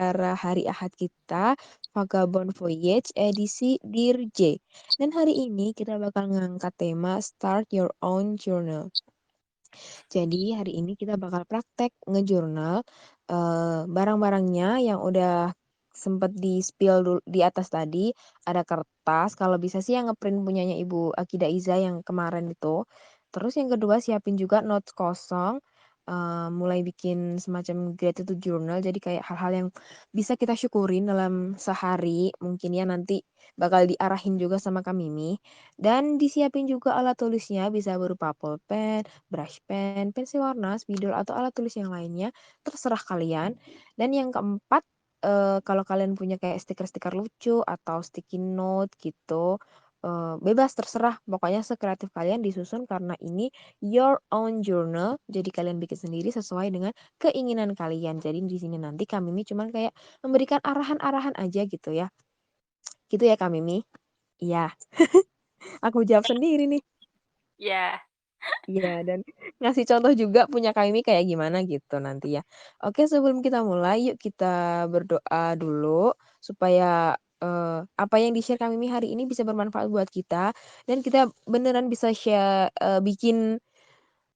acara hari Ahad kita, Vagabond Voyage edisi Dear J. Dan hari ini kita bakal ngangkat tema Start Your Own Journal. Jadi hari ini kita bakal praktek ngejurnal barang-barangnya yang udah sempet di-spill di atas tadi. Ada kertas, kalau bisa sih yang ngeprint punyanya Ibu Akida Iza yang kemarin itu. Terus yang kedua siapin juga notes kosong, mulai bikin semacam gratitude journal. Jadi kayak hal-hal yang bisa kita syukurin dalam sehari. Mungkin ya nanti bakal diarahin juga sama Kak Mimi. Dan disiapin juga alat tulisnya bisa berupa pulpen, brush pen, pensil warna, spidol, atau alat tulis yang lainnya, terserah kalian. Dan yang keempat, kalau kalian punya kayak stiker-stiker lucu atau sticky note gitu, bebas terserah, pokoknya sekreatif kalian disusun karena ini your own journal, jadi kalian bikin sendiri sesuai dengan keinginan kalian. Jadi di sini nanti Kak Mimi cuman kayak memberikan arahan-arahan aja gitu ya. Gitu ya Kak Mimi? Iya, aku jawab sendiri nih. Ya, Iya, dan ngasih contoh juga punya kami kayak gimana gitu nanti ya. Oke, sebelum kita mulai, yuk kita berdoa dulu supaya apa yang di-share kami hari ini bisa bermanfaat buat kita dan kita beneran bisa bikin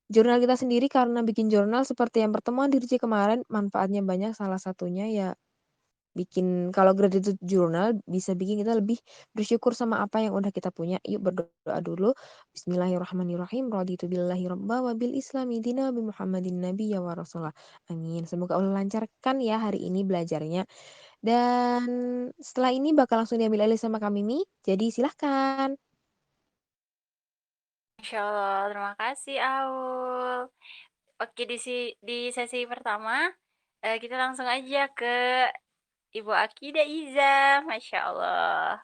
jurnal kita sendiri karena bikin jurnal seperti yang pertemuan Dirje kemarin manfaatnya banyak salah satunya ya bikin kalau gratitude journal bisa bikin kita lebih bersyukur sama apa yang udah kita punya. Yuk berdoa dulu. Bismillahirrahmanirrahim. Raditu billahi rabba wa bil islami dina bi Muhammadin nabiyya wa rasulah. Amin. Semoga Allah lancarkan ya hari ini belajarnya. Dan setelah ini bakal langsung diambil alih sama Kak Mimi. Jadi silahkan. Masya Allah. Terima kasih, Aul. Oke, di sesi pertama, kita langsung aja ke Ibu Akida Iza. Masya Allah.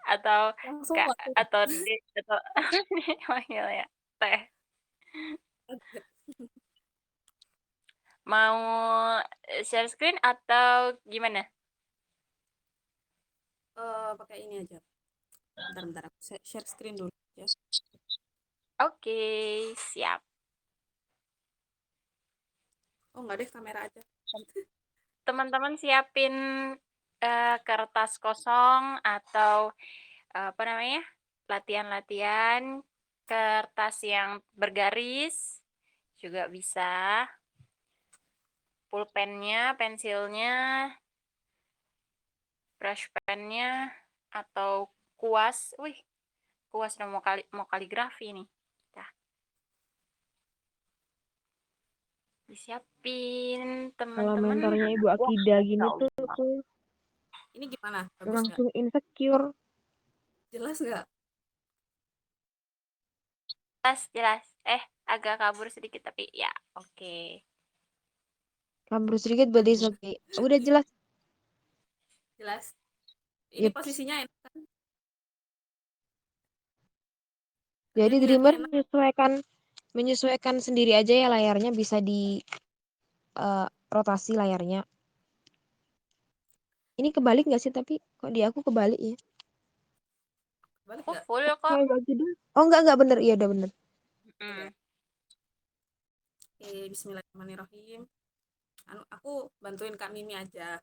Atau Langsung Kak, waktu. atau atau panggil ya. Teh. Mau share screen atau gimana? Pakai ini aja. Bentar, aku share screen dulu ya. Oke, siap. Oh enggak deh, kamera aja. Teman-teman siapin kertas kosong atau apa namanya? Latihan-latihan, kertas yang bergaris juga bisa, pulpennya, pensilnya, brush pennya, atau kuas. Wih, kuas udah mau kaligrafi nih. Nah, disiapin Kalau teman-teman. mentornya Ibu Wah, Akida Masya gini tuh Allah. Ini gimana? Bagus nggak? langsung insecure. Jelas nggak? Jelas, jelas. Agak kabur sedikit tapi ya, oke. Kabur sedikit but it's Aduh, okay. Udah jelas. jelas. Ini Yups. posisinya enak kan? Jadi Kalian lihatnya Dreamer enak. menyesuaikan sendiri aja ya layarnya bisa di rotasi layarnya. Ini kebalik nggak sih tapi kok di aku kebalik ya? Balik Aku nggak? full kok. Kayak gitu deh. Oh enggak bener. Iya udah bener. Betul ya? Mm. Oke, Bismillahirrahmanirrahim. Aku bantuin Kak Mimi aja.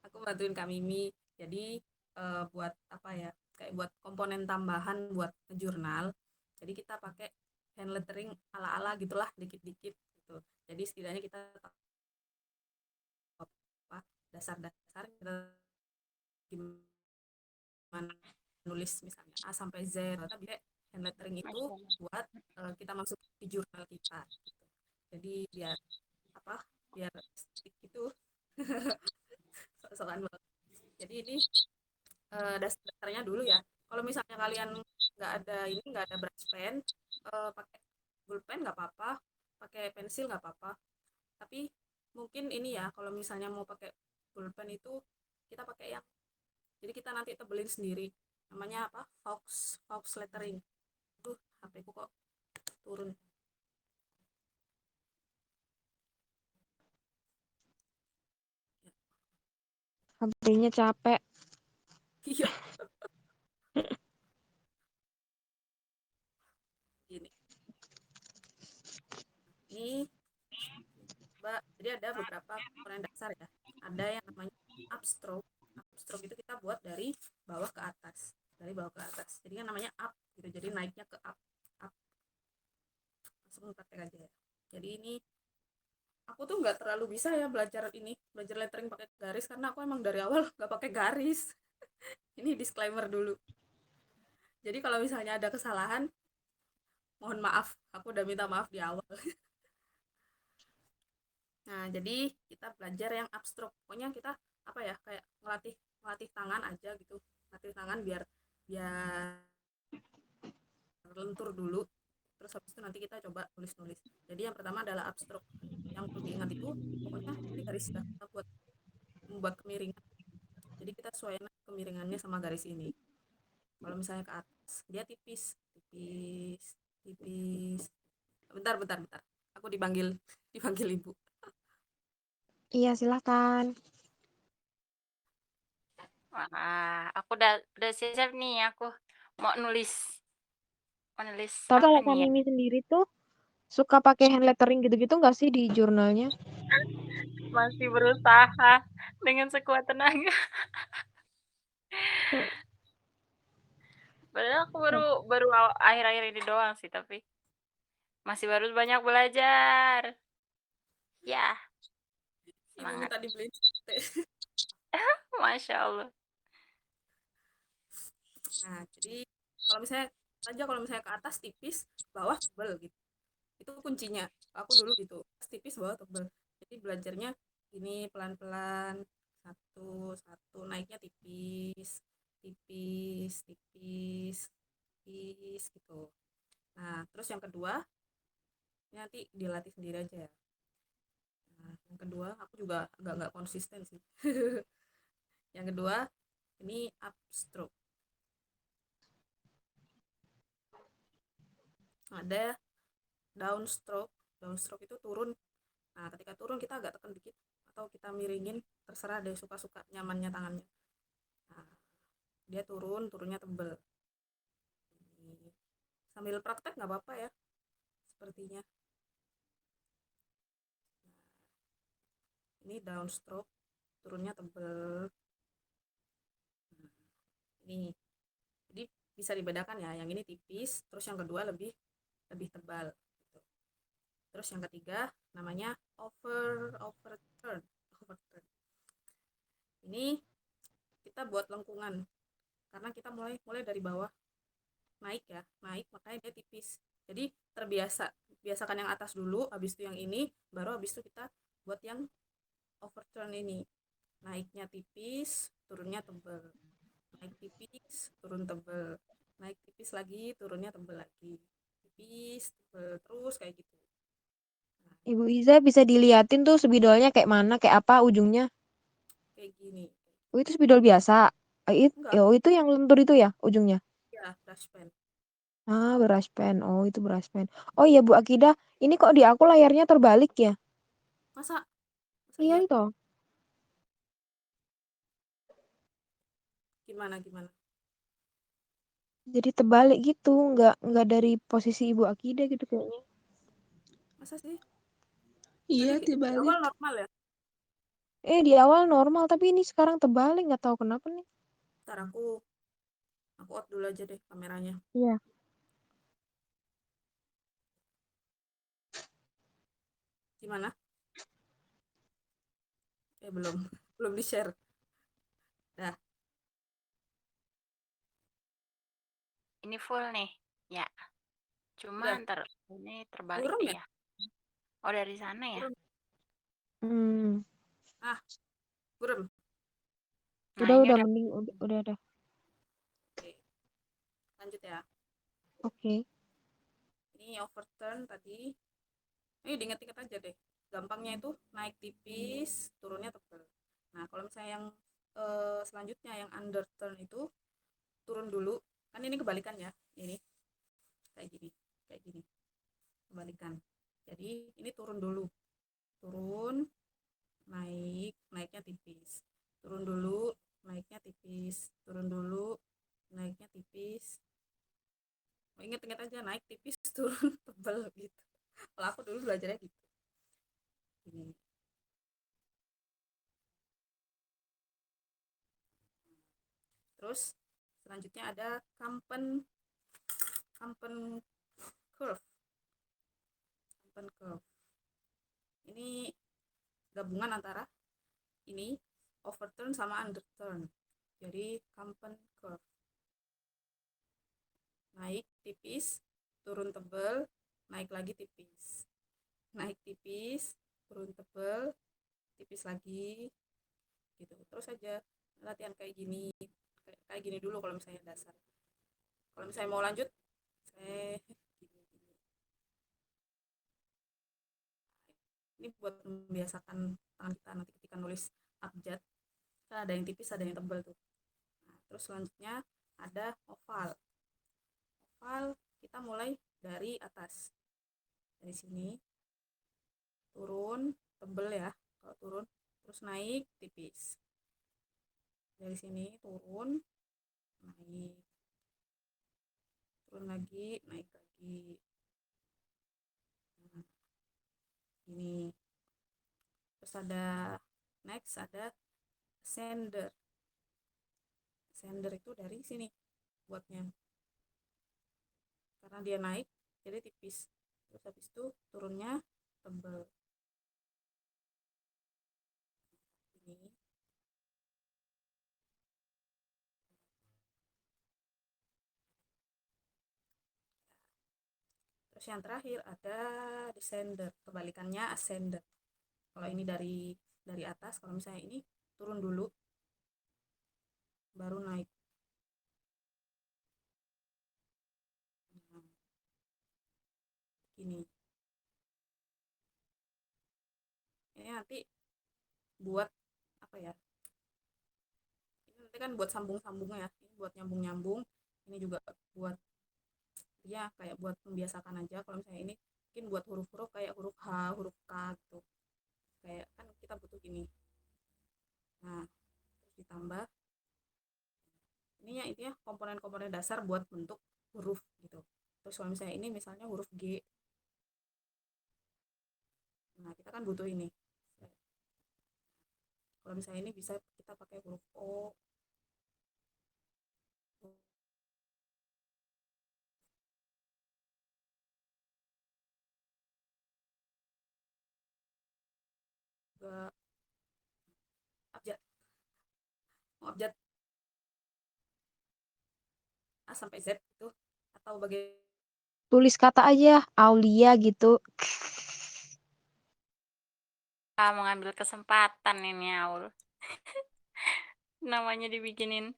Aku bantuin Kak Mimi. Jadi buat apa ya? Kayak buat komponen tambahan buat jurnal. Jadi kita pakai hand lettering ala-ala gitulah dikit-dikit gitu. Jadi setidaknya kita tahu apa dasar-dasar kita gimana nulis misalnya A sampai Z. Tapi hand lettering itu Masya Allah. buat kita masuk di jurnal kita gitu. Jadi biar apa? Biar stick itu soal banget. Jadi ini dasarnya dulu ya. Kalau misalnya kalian nggak ada brush pen, pakai pulpen nggak apa-apa, pakai pensil nggak apa-apa. Tapi mungkin ini ya, kalau misalnya mau pakai pulpen itu kita pakai yang, jadi kita nanti tebelin sendiri. Namanya apa? Fox lettering. Tuh, HP ku kok turun. HP-nya capek. Iya, gini. Ini, Mbak, Jadi ada beberapa komponen dasar ya. Ada yang namanya upstroke. Upstroke itu kita buat dari bawah ke atas, dari bawah ke atas. Jadi kan namanya up gitu. Jadi naiknya ke up, up. Langsung praktek aja ya. Jadi ini aku tuh nggak terlalu bisa ya belajar lettering pakai garis karena aku emang dari awal nggak pakai garis. Ini disclaimer dulu. Jadi kalau misalnya ada kesalahan, mohon maaf, aku udah minta maaf di awal. Nah, jadi kita belajar yang upstroke. Pokoknya kita apa ya, kayak ngelatih tangan aja gitu. Ngelatih tangan biar biar lentur dulu. Terus habis itu nanti kita coba tulis-nulis. Jadi yang pertama adalah upstroke. Yang perlu diingat itu pokoknya ini garis ya, kita buat membuat kemiringan. Jadi kita sesuaikan kemiringannya sama garis ini. Kalau misalnya ke atas, dia tipis, tipis, tipis. Bentar, bentar, bentar. Aku dipanggil ibu. Iya, silakan. Wah, aku udah siap nih, aku mau nulis Tapi apa kalau nih ya? Kamimi sendiri tuh suka pakai hand lettering gitu-gitu nggak sih di jurnalnya? Masih berusaha dengan sekuat tenaga. Hmm. Padahal aku baru akhir-akhir ini doang sih, tapi masih baru banyak belajar. Ya, Ibu semangat. minta dibeliin. Masya Allah. Nah, jadi kalau misalnya ke atas tipis, bawah tebal gitu. Itu kuncinya. Aku dulu gitu, atas tipis, bawah tebal. Jadi belajarnya ini pelan-pelan, satu satu naiknya tipis, tipis, tipis, tipis gitu. Nah, terus yang kedua ini nanti dilatih sendiri aja ya. Nah, yang kedua aku juga agak nggak konsisten sih. Yang kedua ini upstroke. Ada downstroke. Downstroke itu turun. Nah, ketika turun kita agak tekan dikit atau kita miringin, terserah deh, suka-suka nyamannya tangannya. Nah, dia turunnya tebel. Sambil praktek nggak apa-apa ya, sepertinya. Ini downstroke, turunnya tebel. Nah, ini jadi bisa dibedakan ya, yang ini tipis, terus yang kedua lebih lebih tebal gitu. Terus yang ketiga namanya overturn. Ini kita buat lengkungan karena kita mulai dari bawah naik ya, naik, makanya dia tipis. Jadi biasakan yang atas dulu, habis itu yang ini, baru habis itu kita buat yang overturn ini. Naiknya tipis, turunnya tebal. Naik tipis, turun tebal. Naik tipis lagi, turunnya tebal lagi. Tipis, tebal, terus kayak gitu. Nah, Ibu Iza bisa diliatin tuh spidolnya kayak mana, kayak apa ujungnya. kayak gini. Oh, itu spidol biasa. Enggak, Oh, itu yang lentur itu ya ujungnya. ya brush pen. Ah, brush pen. Oh, itu brush pen. Oh iya, Bu Akidah, ini kok di aku layarnya terbalik ya? Masa? Masa Iya iya? itu. Gimana? Jadi terbalik gitu, nggak dari posisi Ibu Akidah gitu kayaknya. Masa sih? Tadi Iya, di awal terbalik. normal ya? Di awal normal, tapi ini sekarang terbalik, nggak tahu kenapa nih. Ntar aku out dulu aja deh kameranya. Iya. Gimana? Belum. Belum di-share. Dah, Ini full nih. Ya, cuma udah. ntar ini terbalik Burem deh ya? ya. Oh, dari sana ya. Burem. Hmm. Ah, burem. Nah, ini Udah udah. mending, udah. Oke, lanjut ya. Oke. Ini overturn tadi. Ini diinget-inget aja deh. Gampangnya itu naik tipis, turunnya tebal. Nah, kalau misalnya yang selanjutnya yang underturn itu turun dulu. Kan ini kebalikan ya. Ini kayak gini. Kayak gini. Kebalikan. Jadi ini turun dulu. Turun, naiknya tipis. Turun dulu, naiknya tipis. Turun dulu, naiknya tipis. Inget-inget aja, naik tipis turun tebal gitu. Kalau aku dulu belajarnya gitu. Gini. Terus selanjutnya ada Kampen curve. Kampen curve. Ini gabungan antara ini overturn sama underturn. Jadi Kampen curve. Naik tipis, turun tebal, naik lagi tipis. Naik tipis, turun tebal, tipis lagi. Gitu. Terus aja latihan kayak gini. Kayak gini dulu kalau misalnya dasar. Kalau misalnya mau lanjut, saya gini. Ini buat membiasakan tangan kita nanti ketika nulis abjad. Kan ada yang tipis, ada yang tebal tuh. Nah, terus selanjutnya ada oval. Oval kita mulai dari atas. Dari sini turun tebal ya. Kalau turun terus naik tipis. Dari sini turun naik. Turun lagi, naik lagi. Nah, ini. Terus ada next ada sender. Sender itu dari sini buatnya. Karena dia naik jadi tipis. Terus habis itu turunnya tebal. Ini. Terus yang terakhir ada descender, kebalikannya ascender. Kalau ini dari atas, kalau misalnya ini turun dulu baru naik. Nah, gini. Ini nanti buat apa ya? Ini nanti kan buat sambung-sambungnya ya. Ini buat nyambung-nyambung. Ini juga buat ya kayak buat membiasakan aja. Kalau misalnya ini mungkin buat huruf-huruf kayak huruf H, huruf K gitu. Kayak kan kita butuh gini. Nah, terus ditambah ini ya intinya komponen-komponen dasar buat bentuk huruf gitu. Terus kalau misalnya ini misalnya huruf G. Nah, kita kan butuh ini. Kalau misalnya ini bisa kita pakai huruf O. Juga abjad. Mau abjad A sampai Z itu atau bagaimana? Tulis kata aja Aulia gitu. Mengambil kesempatan ini Aul. Namanya dibikinin.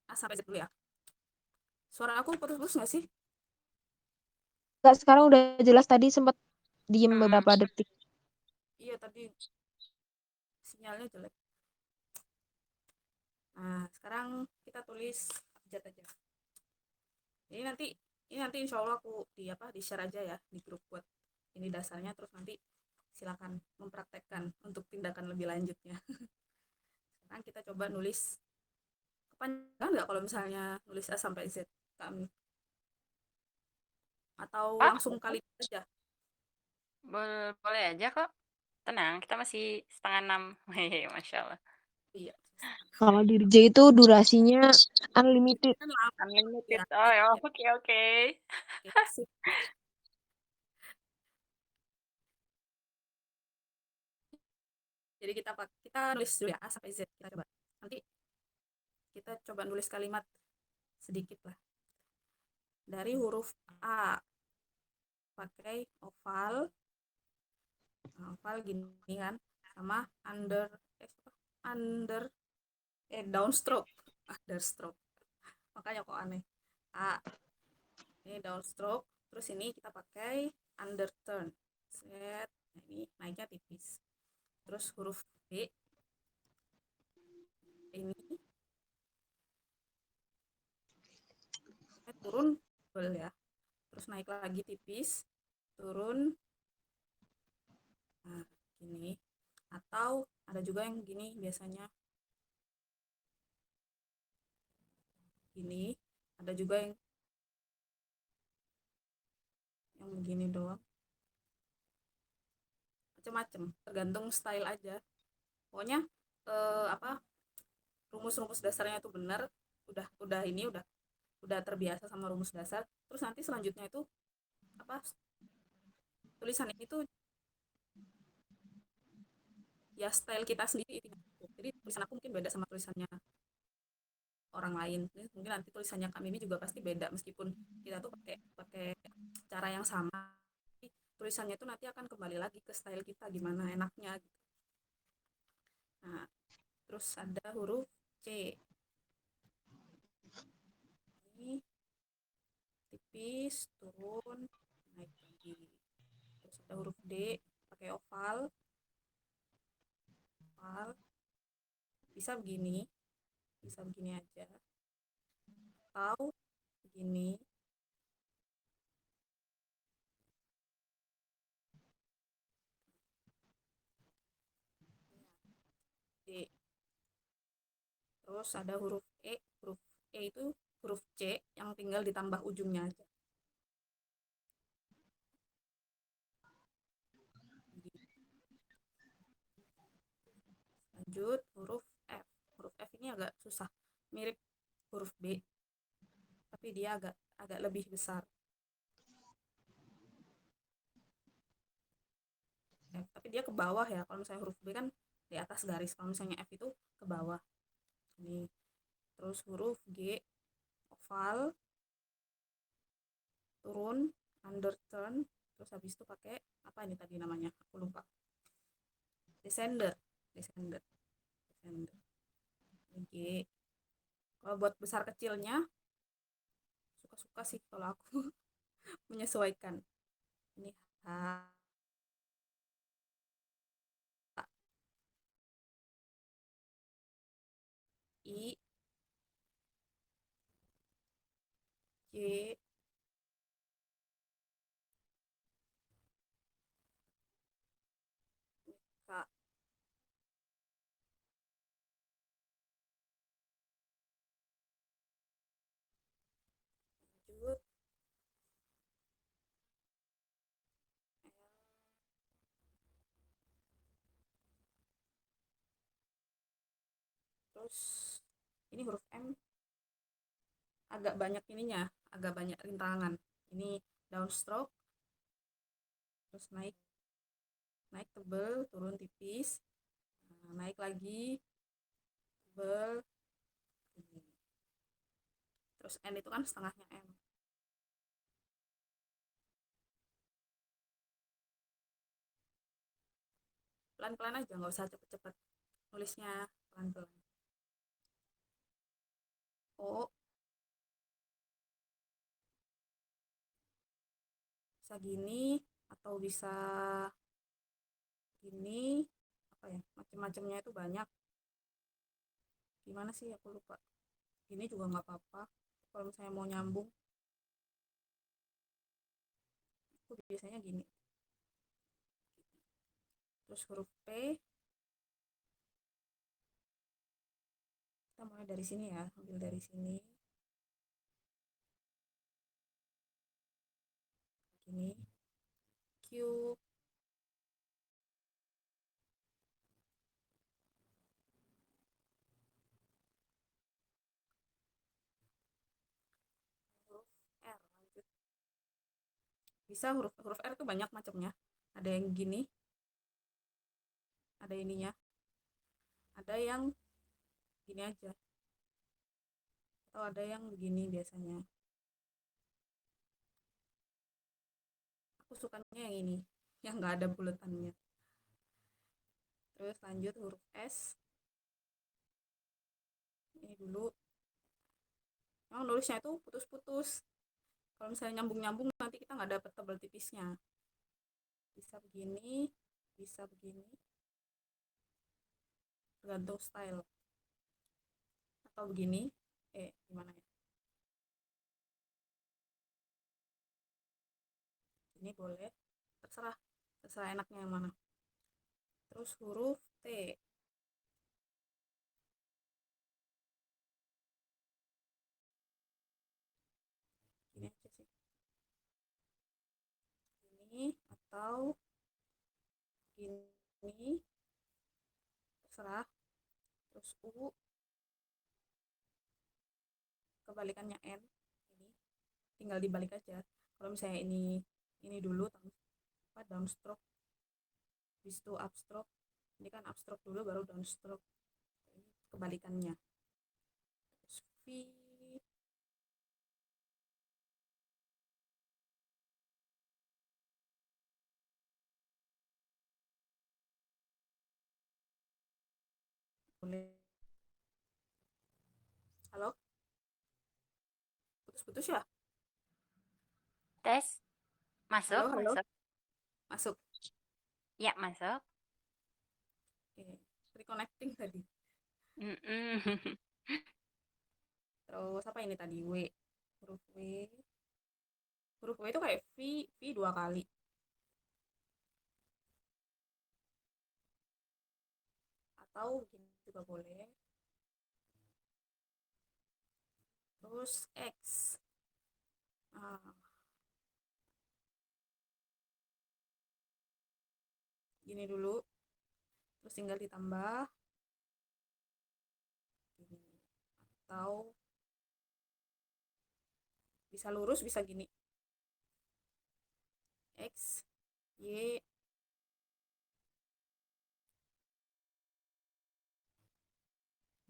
A sampai Z dulu ya. Suara aku putus-putus nggak sih? Enggak, sekarang udah jelas, tadi sempat diem beberapa detik. Iya tadi sinyalnya jelek. Nah sekarang kita tulis abjad aja. Ini nanti insya Allah aku di share aja ya di grup buat ini dasarnya, terus nanti silakan mempraktekkan untuk tindakan lebih lanjutnya. Sekarang kita coba nulis kepanjangan nggak kalau misalnya nulis A sampai Z kami, atau langsung kali aja? Boleh aja kok. Tenang, kita masih 5:30. Hehe, Masya Allah. Iya. Kalau di J itu durasinya unlimited. Kan lama Unlimited. ya. Oh, ya, Ya, oke, oke. sip. Jadi kita nulis dulu ya A sampai Z, kita coba. Nanti kita coba nulis kalimat sedikit lah. Dari huruf A pakai oval. Nah, oval gini kan, sama under downstroke. Understroke. Makanya kok aneh. A ini downstroke, terus ini kita pakai underturn. Set. Nah, ini naiknya tipis. Terus huruf B ini turun tebal ya. Terus naik lagi tipis, turun. Nah, gini. Atau ada juga yang gini biasanya. Gini. Ada juga yang begini doang. Macam-macam, tergantung style aja. pokoknya apa, rumus-rumus dasarnya itu benar, udah ini udah terbiasa sama rumus dasar, terus nanti selanjutnya itu apa, tulisan ini tuh ya style kita sendiri itu. Jadi tulisan aku mungkin beda sama tulisannya orang lain. Jadi mungkin nanti tulisannya kami ini juga pasti beda meskipun kita tuh pakai pakai cara yang sama. Tapi tulisannya tuh nanti akan kembali lagi ke style kita gimana enaknya gitu. Nah, terus ada huruf C. Ini tipis, turun, naik lagi. Terus ada huruf D pakai oval, oval. Bisa begini aja. Atau begini. D. Terus ada huruf E. Huruf E itu huruf C yang tinggal ditambah ujungnya aja. Lanjut huruf F. Huruf F ini agak susah, mirip huruf B, tapi dia agak agak lebih besar. F, tapi dia ke bawah ya. Kalau misalnya huruf B kan di atas garis. Kalau misalnya F itu ke bawah. Ini. Terus huruf G oval, turun, underturn, terus habis itu pakai apa ini tadi namanya? Aku lupa. Descender, descender, descender. G. Kalau buat besar kecilnya suka-suka sih kalau aku menyesuaikan. Ini H, I, J, K. Lanjut terus ini huruf M agak banyak ininya, agak banyak rintangan. Ini downstroke, terus naik naik tebel, turun tipis, nah, naik lagi tebel, ini. Terus N itu kan setengahnya M. Pelan-pelan aja, nggak usah cepet-cepet nulisnya, pelan-pelan. O bisa gini atau bisa gini, apa ya, macam-macamnya itu banyak. Gimana sih aku lupa. Gini juga nggak apa-apa. Kalau misalnya mau nyambung, aku biasanya gini. Terus huruf P, kita mulai dari sini ya, ambil dari sini, gini. Q, huruf R, lanjut. Bisa huruf huruf R tuh banyak macamnya. Ada yang gini, ada ininya, ada yang gini aja, atau ada yang begini biasanya. Aku sukanya yang ini, yang nggak ada buletannya. Terus lanjut huruf S. Ini dulu. Yang nulisnya itu putus-putus. Kalau misalnya nyambung-nyambung nanti kita nggak dapet tebal tipisnya. Bisa begini, bisa begini, tergantung style. Atau begini, gimana ya? Ini boleh, terserah, terserah enaknya yang mana. Terus huruf T. Gini aja sih. Ini atau gini, terserah. Terus U kebalikannya N, ini tinggal dibalik aja. Kalau misalnya ini dulu downstroke, habis itu upstroke, ini kan upstroke dulu baru downstroke, ini kebalikannya. Terus V boleh. Halo, putus-putus ya? Tes. Masuk, Halo, halo, masuk. masuk. Ya, masuk. Oke, reconnecting tadi. Mm-mm. Terus apa ini tadi? W, huruf W. Huruf W itu kayak V 2 kali. Atau gini juga boleh. Terus X. Nah, gini dulu. Terus tinggal ditambah. Gini. Atau bisa lurus, bisa gini. X, Y,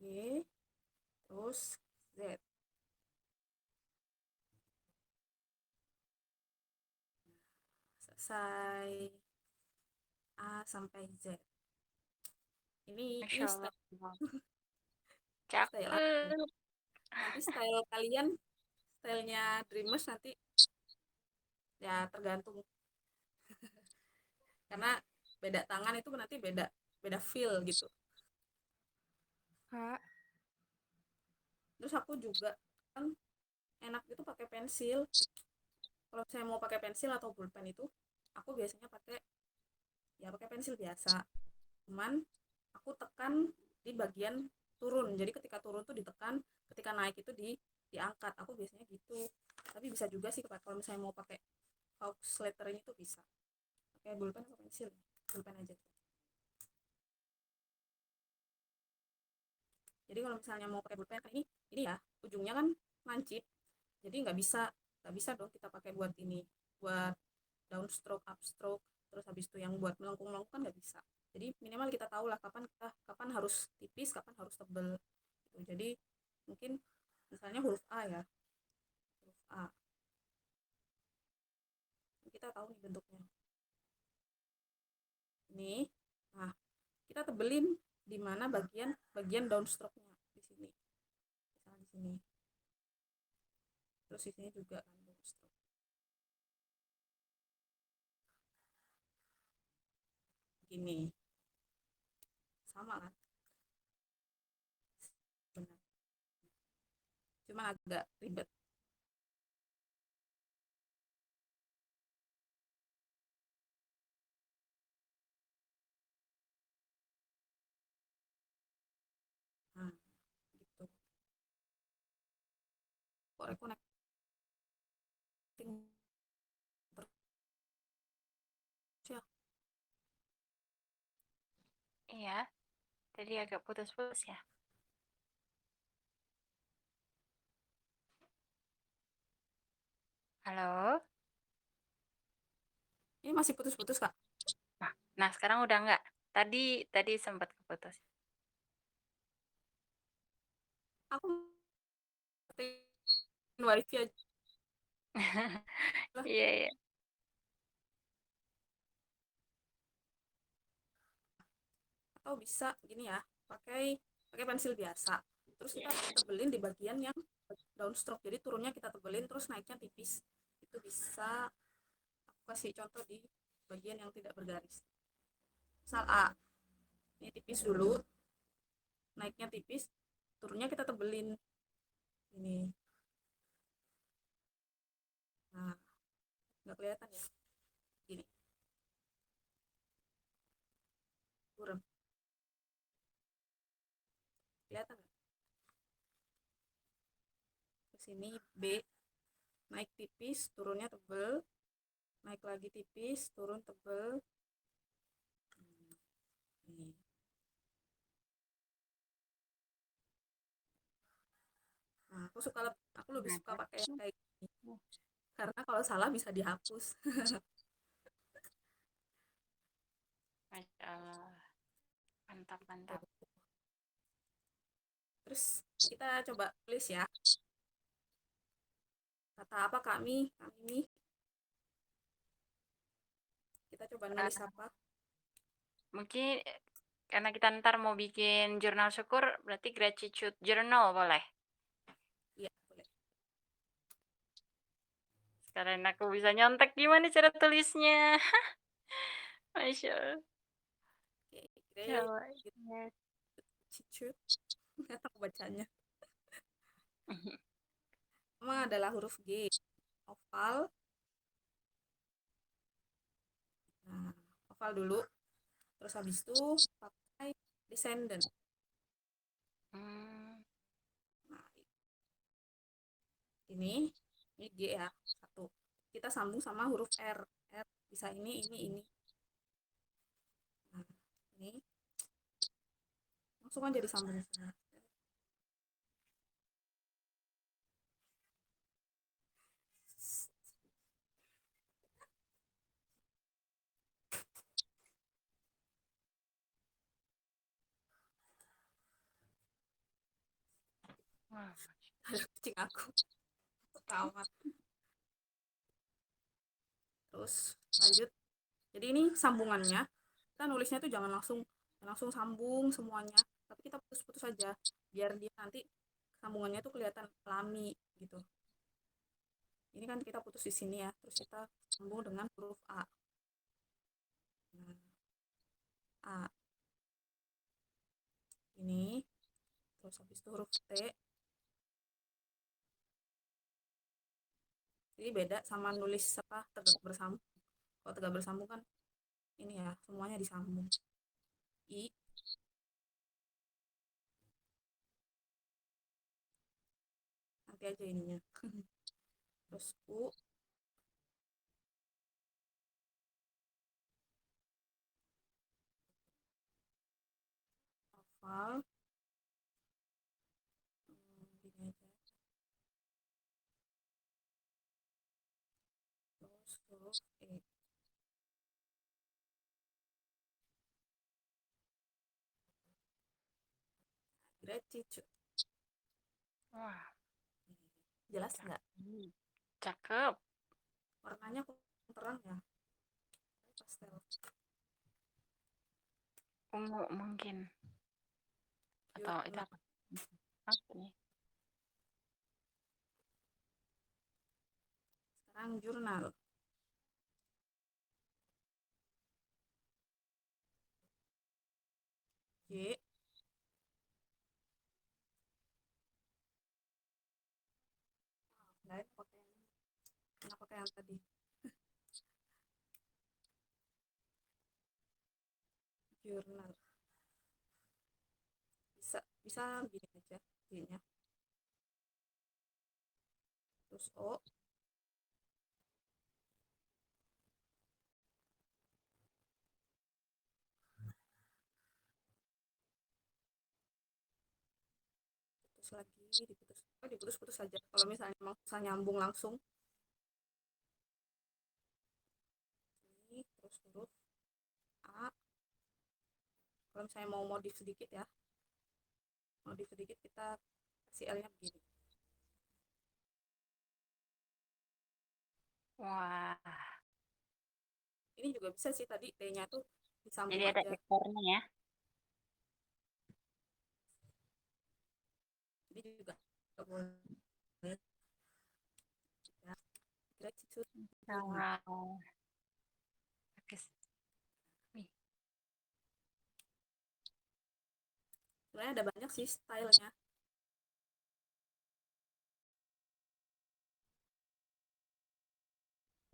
Y, terus Z. Selesai. A sampai Z. Ini Masya Allah. style, style aku. Cakep. Nanti style kalian, stylenya Dreamers nanti ya tergantung. Karena beda tangan itu nanti beda beda feel gitu. Kak. Terus aku juga kan enak itu pakai pensil. Kalau saya mau pakai pensil atau pulpen itu, aku biasanya pakai pensil biasa. Cuman aku tekan di bagian turun. Jadi ketika turun tuh ditekan, ketika naik itu diangkat. Aku biasanya gitu. Tapi bisa juga sih kalau misalnya mau pakai Faux lettering itu bisa. Pakai pulpen atau pensil. Pulpen aja. Jadi kalau misalnya mau pakai pulpen kan ini ya ujungnya kan lancip. Jadi nggak bisa dong kita pakai buat ini, buat downstroke, upstroke, terus habis itu yang buat melengkung-melengkung kan nggak bisa. Jadi minimal kita tahu lah kapan harus tipis, kapan harus tebel gitu. Jadi mungkin misalnya huruf A ya, huruf A kita tahu nih bentuknya ini. Nah, kita tebelin di mana bagian bagian downstroke-nya di sini, misalnya di sini, terus di sini juga kan downstroke gini, sama kan, benar, cuma agak ribet. Nah, gitu. Kok reconnecting terus ya? Iya, tadi agak putus-putus ya. Halo? Ini masih putus-putus kak. Nah, sekarang udah enggak. Tadi sempat keputus. Aku matiin wifi aja lah. Iya, iya. Atau bisa gini ya, pakai pakai pensil biasa. Terus kita tebelin di bagian yang downstroke. Jadi turunnya kita tebelin, terus naiknya tipis. Itu bisa. Aku kasih contoh di bagian yang tidak bergaris. Misal A, ini tipis dulu, naiknya tipis, turunnya kita tebelin. Ini. Nah, nggak kelihatan ya. Gini, kurang kelihatan nggak? Ke sini B, naik tipis, turunnya tebel, naik lagi tipis, turun tebel. Ini. Nah, aku lebih suka Nah, pakai yang kayak gini. Karena kalau salah bisa dihapus. Masya Allah. Mantap, mantap. Terus kita coba tulis ya. Kata apa kami? Kami. Kita coba nulis Ah, apa? mungkin karena kita ntar mau bikin jurnal syukur, berarti gratitude journal boleh. Iya, boleh. Sekarang aku bisa nyontek gimana cara tulisnya. Masya Allah. Oke, Coba. gratitude. Nggak tahu bacanya. Pertama adalah huruf G. Oval. Nah, oval dulu. Terus habis itu pakai descendant. Hmm. Nah, ini G ya, satu. Kita sambung sama huruf R. R bisa ini. Nah, ini langsung aja disambung. Wah, Ada kucing aku ketawa. Terus lanjut. Jadi ini sambungannya. Kita nulisnya tuh jangan langsung sambung semuanya, tapi kita putus-putus saja biar dia nanti sambungannya tuh kelihatan alami gitu. Ini kan kita putus di sini ya, terus kita sambung dengan huruf A. Nah, A ini, terus habis itu huruf T. Jadi beda sama nulis apa tegak bersambung. Kalau tegak bersambung kan ini ya, semuanya disambung. I, nanti aja ininya. Terus U, oval, gini aja. Terus huruf E. Gratitude. wah, Jelas nggak? cakep. Warnanya kurang terang ya, pastel. Ungu mungkin. Atau itu Jurnal. apa? Oke. Sekarang jurnal. J. Nggak pakai nggak pakai yang tadi. Jurnal. Bisa gini aja J-nya. Terus O. Terus lagi diputus saja. Kalau misalnya mau susah nyambung langsung. Ini terus huruf A. Kalau misalnya mau modif sedikit ya, kita kasih L-nya begini. Wah, Ini juga bisa sih tadi T-nya tuh disambung jadi ada aja. ekornya ya. Jadi juga nggak boleh ya. Gratitude jurnal. Wow. Oke. Nih. Sebenarnya ada banyak sih stylenya.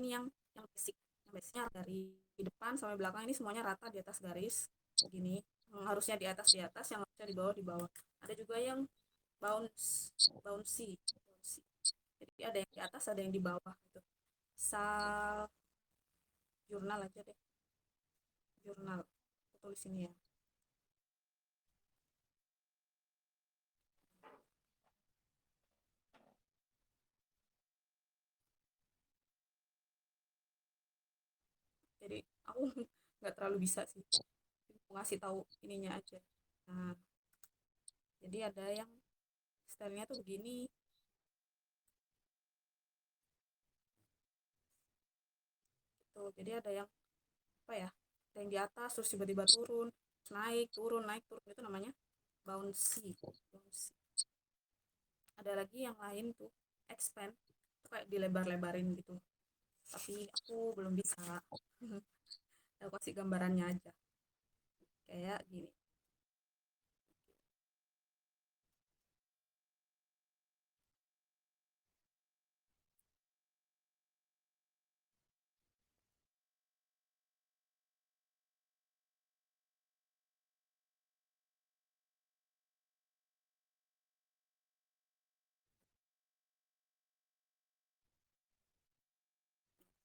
Ini yang basic. Yang basicnya dari depan sampai belakang ini semuanya rata di atas garis begini. Yang harusnya di atas, yang harusnya di bawah. Ada juga yang bouncy. Jadi ada yang di atas, ada yang di bawah gitu. Sal jurnal aja deh. Jurnal. Aku tulis ini ya. jadi aku nggak terlalu bisa sih, aku ngasih tahu ininya aja. Nah, jadi ada yang stylenya tuh begini tuh, jadi ada yang apa ya, ada yang di atas terus tiba-tiba turun, terus naik turun naik turun, itu namanya bouncy. Bouncy. Ada lagi yang lain tuh expand, itu kayak dilebar-lebarin gitu, tapi aku belum bisa. Aku kasih gambarannya aja kayak gini.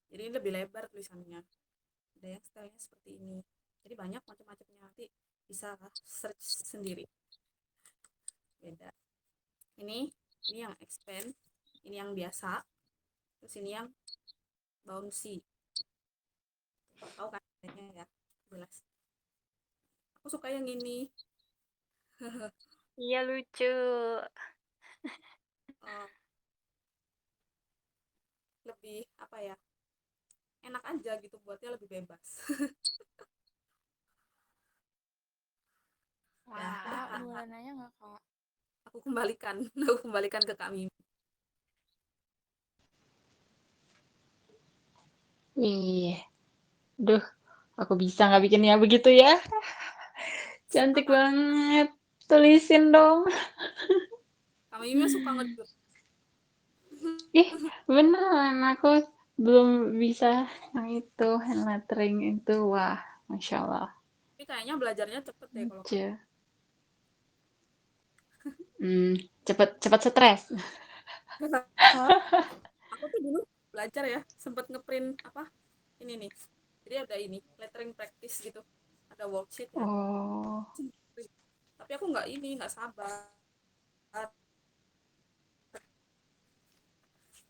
Jadi ini lebih lebar tulisannya, ada yang stylenya seperti ini, jadi banyak macam-macamnya, nanti bisa search sendiri, beda. Ini yang expand, ini yang biasa, terus ini yang bouncy. Tahu kan bedanya ya, jelas. Aku suka yang ini. Iya lucu. Eh, lebih apa ya, enak aja gitu, buatnya lebih bebas. Dah, Wah. Kak, boleh nanya nggak Kak? aku kembalikan aku kembalikan ke kami. Wih, duh, aku bisa nggak bikinnya begitu ya? Cantik Apa, banget. Tulisin dong. kami suka ngejut. Ih, beneran aku belum bisa yang itu hand lettering itu. Wah, Masya Allah. Tapi kayaknya belajarnya cepet deh kalau kamu. Aja. Cepet cepet stres. Aku tuh dulu belajar ya, sempet ngeprint apa ini nih, jadi ada ini lettering practice gitu, ada worksheet ya. Oh, Tapi aku nggak sabar,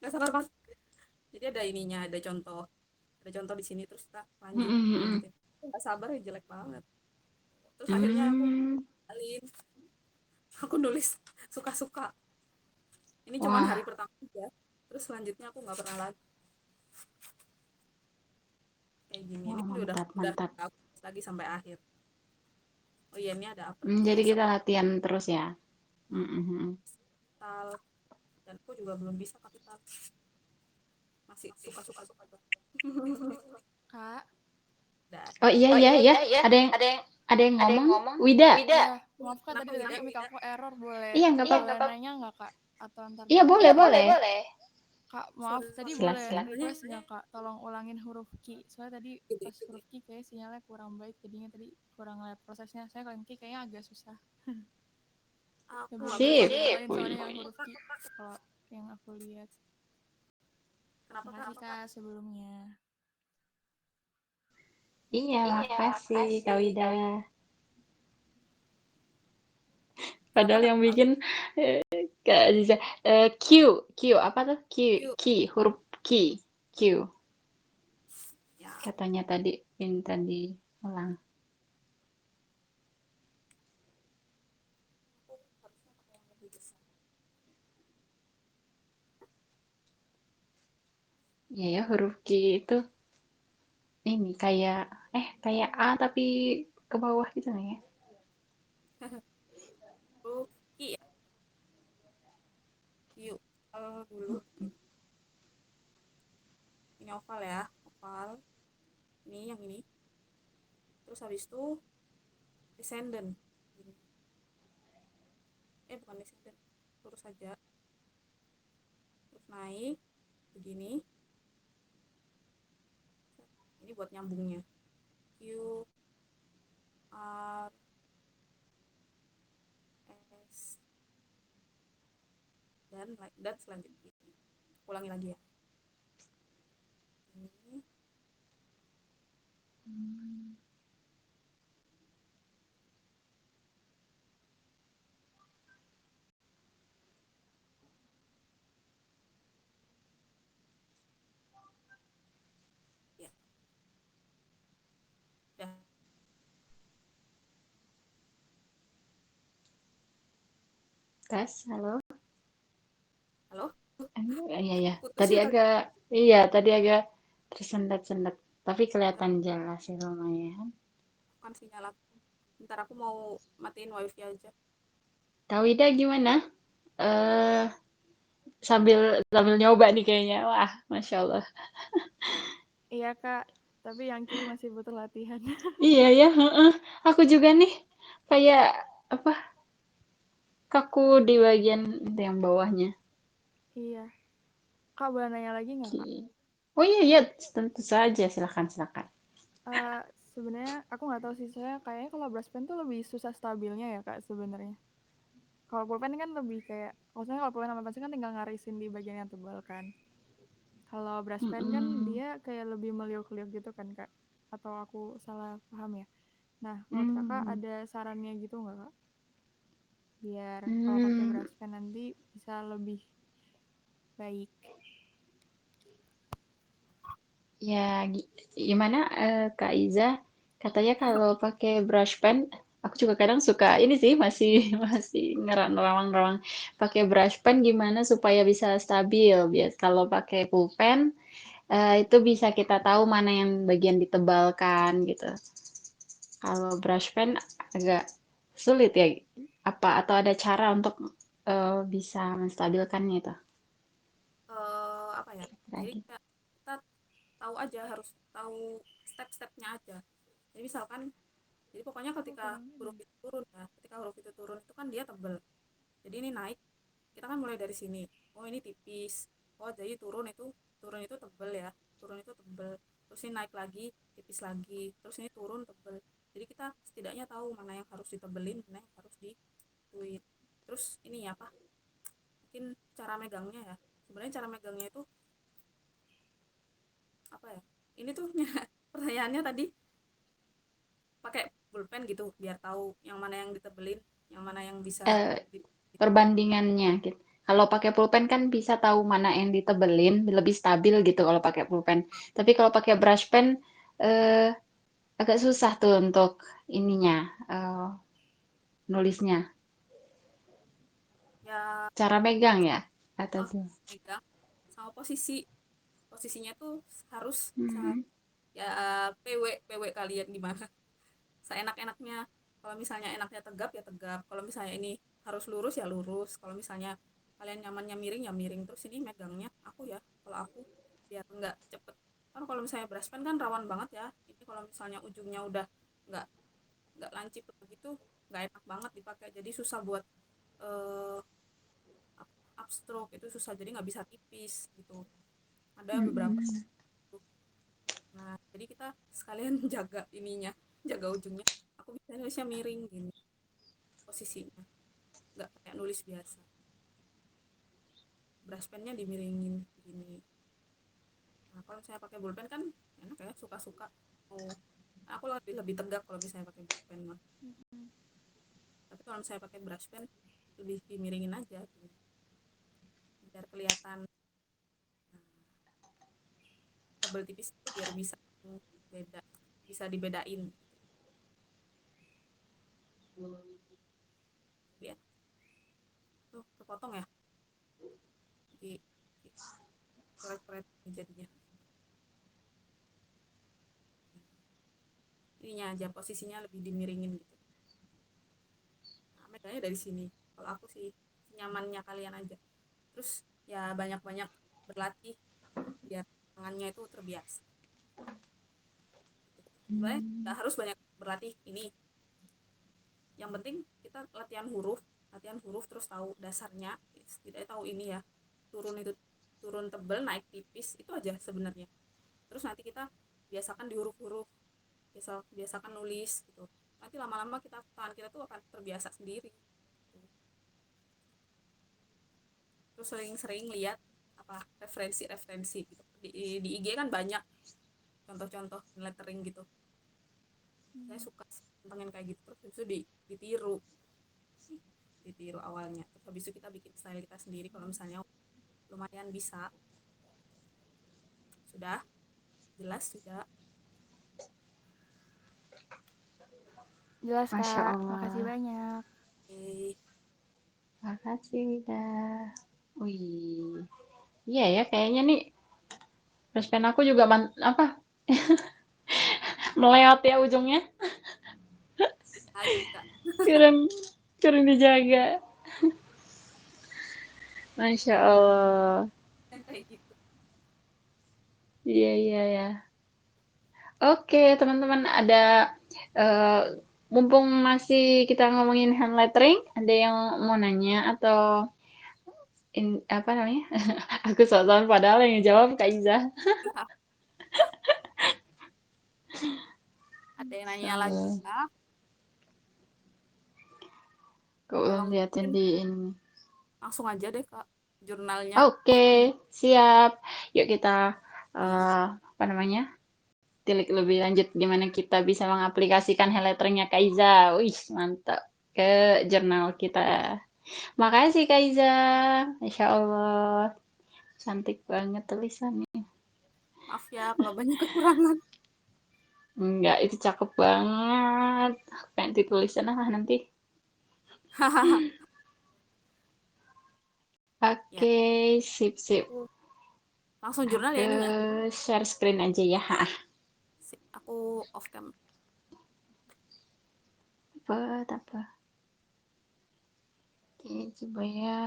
nggak sabar banget. Jadi ada ininya, ada contoh di sini, terus kita lanjutin. Nggak sabar ya, jelek banget. Terus akhirnya aku alin, aku nulis suka-suka. Ini cuman wah, hari pertama aja, terus selanjutnya aku nggak pernah lagi kayak gini. wah Ini mantap udah mantap. lagi sampai akhir. Oh iya, ini ada Jadi uppercase, kita latihan terus ya. kapital, dan aku juga belum bisa kapital, masih suka-suka banget. Kak, Udah. Oh iya Oh iya iya iya. iya iya. Ada yang Ada yang ada yang ada yang ngomong. ngomong. Wida. Wida. iya, maaf Kak, Kenapa tadi Wida? mic aku error, boleh Iya nggak Iya apa-apa. nggak boleh apa-apa. nanya nggak Kak? Atau ntar Iya dulu? boleh Iya boleh boleh. boleh. Kak, maaf, Sorry, tadi sorry. boleh Silakan. requestnya Kak, tolong ulangin huruf Q. Soalnya tadi pas huruf Q kayak sinyalnya kurang baik, jadinya tadi kurang lihat prosesnya. Saya kalian Q kayaknya agak susah. Aku Coba nggak boleh Sip. diulang Wih. soalnya yang huruf Q kalau yang aku lihat. kenapa Kak? Makasih Kak sebelumnya. Iya, Iya, makasih Kak makasih Wida. Kak. Kenapa Padahal Kak? yang bikin eh, Kak Aziza. Q, Q apa tuh? Q, Yuk, huruf Q. ya. Katanya tadi, ini tadi ulang. Aku harusnya pakai yang lebih besar. Iya ya, huruf Q itu ini kayak A tapi ke bawah gitu nih ya. Huruf Q ya. Q. Kalau dulu ini oval ya, oval. Ini yang ini. Terus habis itu descendant. Gini. Bukan descendant. Lurus saja. Terus naik begini. Ini buat nyambungnya. Q, R, S, dan selanjutnya. Ulangi lagi ya. Ini. Ya. Tes, halo. Halo, Iya. putus ya tadi. Tadi agak tersendat-sendat. Tapi kelihatan jelas ya lumayan. Bukan sinyal aku. Bentar aku mau matiin wifi aja. Tahu Ida gimana? Eh, sambil nyoba nih kayaknya. Wah, Masya Allah. Iya kak, tapi Yangki masih butuh latihan. Iya ya, heeh. Aku juga nih kayak apa kaku di bagian yang bawahnya. Iya. Kak boleh nanya lagi nggak kak? Oke. Oh iya, tentu saja. Silakan. Eh sebenarnya aku nggak tahu sih, saya kayaknya kalau brush pen tuh lebih susah stabilnya ya kak sebenarnya. Kalau pulpen kan lebih kayak, maksudnya kalau pulpen sama pensil kan tinggal ngarisin di bagian yang tebal kan. Kalau brush pen kan Mm-mm. dia kayak lebih meliuk-liuk gitu kan kak. Atau aku salah paham ya? Nah, menurut kakak Hmm. ada sarannya gitu nggak kak? Biar kalau pakai Hmm. brush pen nanti bisa lebih baik. Ya, gimana Kak Iza? Katanya kalau pakai brush pen, aku juga kadang suka ini sih masih masih nerawang-nerawang. Pakai brush pen gimana supaya bisa stabil? Biar kalau pakai pulpen itu bisa kita tahu mana yang bagian ditebalkan gitu. Kalau brush pen agak sulit ya. Apa atau ada cara untuk bisa menstabilkannya itu? Apa ya? Jadi Lagi. kita tahu aja, harus tahu step-stepnya aja. Jadi misalkan, jadi pokoknya Oh ketika kurang huruf ini. itu turun ya, ketika huruf itu turun itu kan dia tebel. Jadi ini naik, kita kan mulai dari sini. Oh ini tipis. Oh jadi turun itu tebel ya. Turun itu tebel. Terus ini naik lagi, tipis lagi. Terus ini turun tebel. Jadi kita setidaknya tahu mana yang harus ditebelin, mana yang harus dituin. Terus ini ya apa? Mungkin cara megangnya ya. Sebenarnya cara megangnya itu apa ya? Ini tuh pertanyaannya tadi pakai pulpen gitu biar tahu yang mana yang ditebelin, yang mana yang bisa Eh, dituin. Perbandingannya gitu. Kalau pakai pulpen kan bisa tahu mana yang ditebelin, lebih stabil gitu kalau pakai pulpen. Tapi kalau pakai brush pen eh, agak susah tuh untuk ininya, nulisnya. Ya, Cara megang ya, atau oh, tuh. megang sama posisinya tuh harus Hmm. ya PW PW kalian gimana seenak-enaknya. Kalau misalnya enaknya tegap ya tegap, kalau misalnya ini harus lurus ya lurus, kalau misalnya kalian nyamannya miring ya miring. Terus ini megangnya kalau aku biar nggak cepet, kan kalau misalnya brush pen kan rawan banget ya. Ini kalau misalnya ujungnya udah nggak nggak lancip begitu, nggak enak banget dipakai, jadi susah buat eh, upstroke itu susah, jadi nggak bisa tipis gitu, ada beberapa. Mm-mm. Nah jadi kita sekalian jaga ininya, jaga ujungnya. Aku bisa nulisnya miring gini posisinya, nggak kayak nulis biasa, brush pennya dimiringin gini. Nah kalau saya pakai pulpen kan enak ya, suka-suka mau. Aku lebih lebih tegak kalau misalnya pakai pulpen mah, tapi kalau saya pakai brush pen lebih dimiringin aja gini, biar kelihatan tebel tipis itu, biar bisa beda, bisa dibedain ya. Tuh kepotong ya di coret-coret jadinya. Ininya aja posisinya lebih dimiringin gitu. Nah, bedanya dari sini. Kalau aku sih nyamannya kalian aja. Terus ya banyak-banyak berlatih biar tangannya itu terbiasa. Sebenarnya nggak harus banyak berlatih ini. Yang penting kita latihan huruf terus tahu dasarnya. Setidaknya tahu ini ya. Turun tebel, naik tipis itu aja sebenarnya. Terus nanti kita biasakan di huruf-huruf, biasakan nulis gitu. Nanti lama-lama tangan kita tuh akan terbiasa sendiri. Terus sering-sering lihat apa referensi gitu. Di IG kan banyak contoh-contoh lettering gitu. Saya suka tentangin kayak gitu, terus habis itu ditiru ditiru awalnya, terus habis itu kita bikin style kita sendiri kalau misalnya lumayan bisa. Sudah jelas sudah. Jelas Masya kak, makasih Allah. banyak. Oke. Makasih dah. Wih, iya ya kayaknya nih brush aku juga meleot ya ujungnya. Lagi Kak. Kurang kurang dijaga. Masya Allah. Kayak gitu. Iya iya ya. Oke teman-teman ada eh, mumpung masih kita ngomongin hand lettering, ada yang mau nanya atau apa namanya? Aku soal padahal yang jawab Kak Iza. Ada yang nanya lagi Eh, Kak? Kok Kalau liatin mungkin di ini. langsung aja deh Kak jurnalnya. Oke, siap. Yuk kita apa namanya? Tilik lebih lanjut gimana kita bisa mengaplikasikan hand letteringnya Kak Iza. Wih, mantap. Ke jurnal kita. Makasih Kak Iza. Masya Allah. Cantik banget tulisannya. Maaf ya kalau banyak kekurangan. Enggak, itu cakep banget. Pengen ditulisan lah nanti. Ya, Oke, sip. aku langsung jurnal ya Aku ini ya. share screen aja ya. Aku off cam. Apa? Oke, coba ya.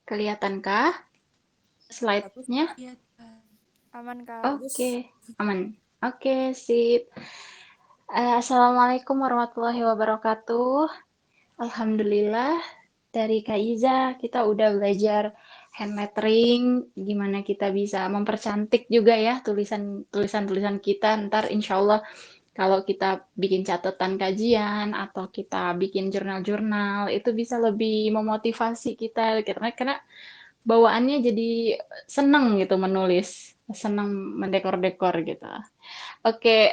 Kelihatankah Bagus slide-nya? Kak. Aman, Kak. Bagus. Oke, aman. Oke, sip. Assalamualaikum warahmatullahi wabarakatuh. Alhamdulillah, dari Kak Iza kita udah belajar hand lettering, gimana kita bisa mempercantik juga ya tulisan kita. Ntar insya Allah kalau kita bikin catatan kajian atau kita bikin jurnal-jurnal, itu bisa lebih memotivasi kita karena bawaannya jadi seneng gitu menulis, seneng mendekor-dekor gitu. Oke,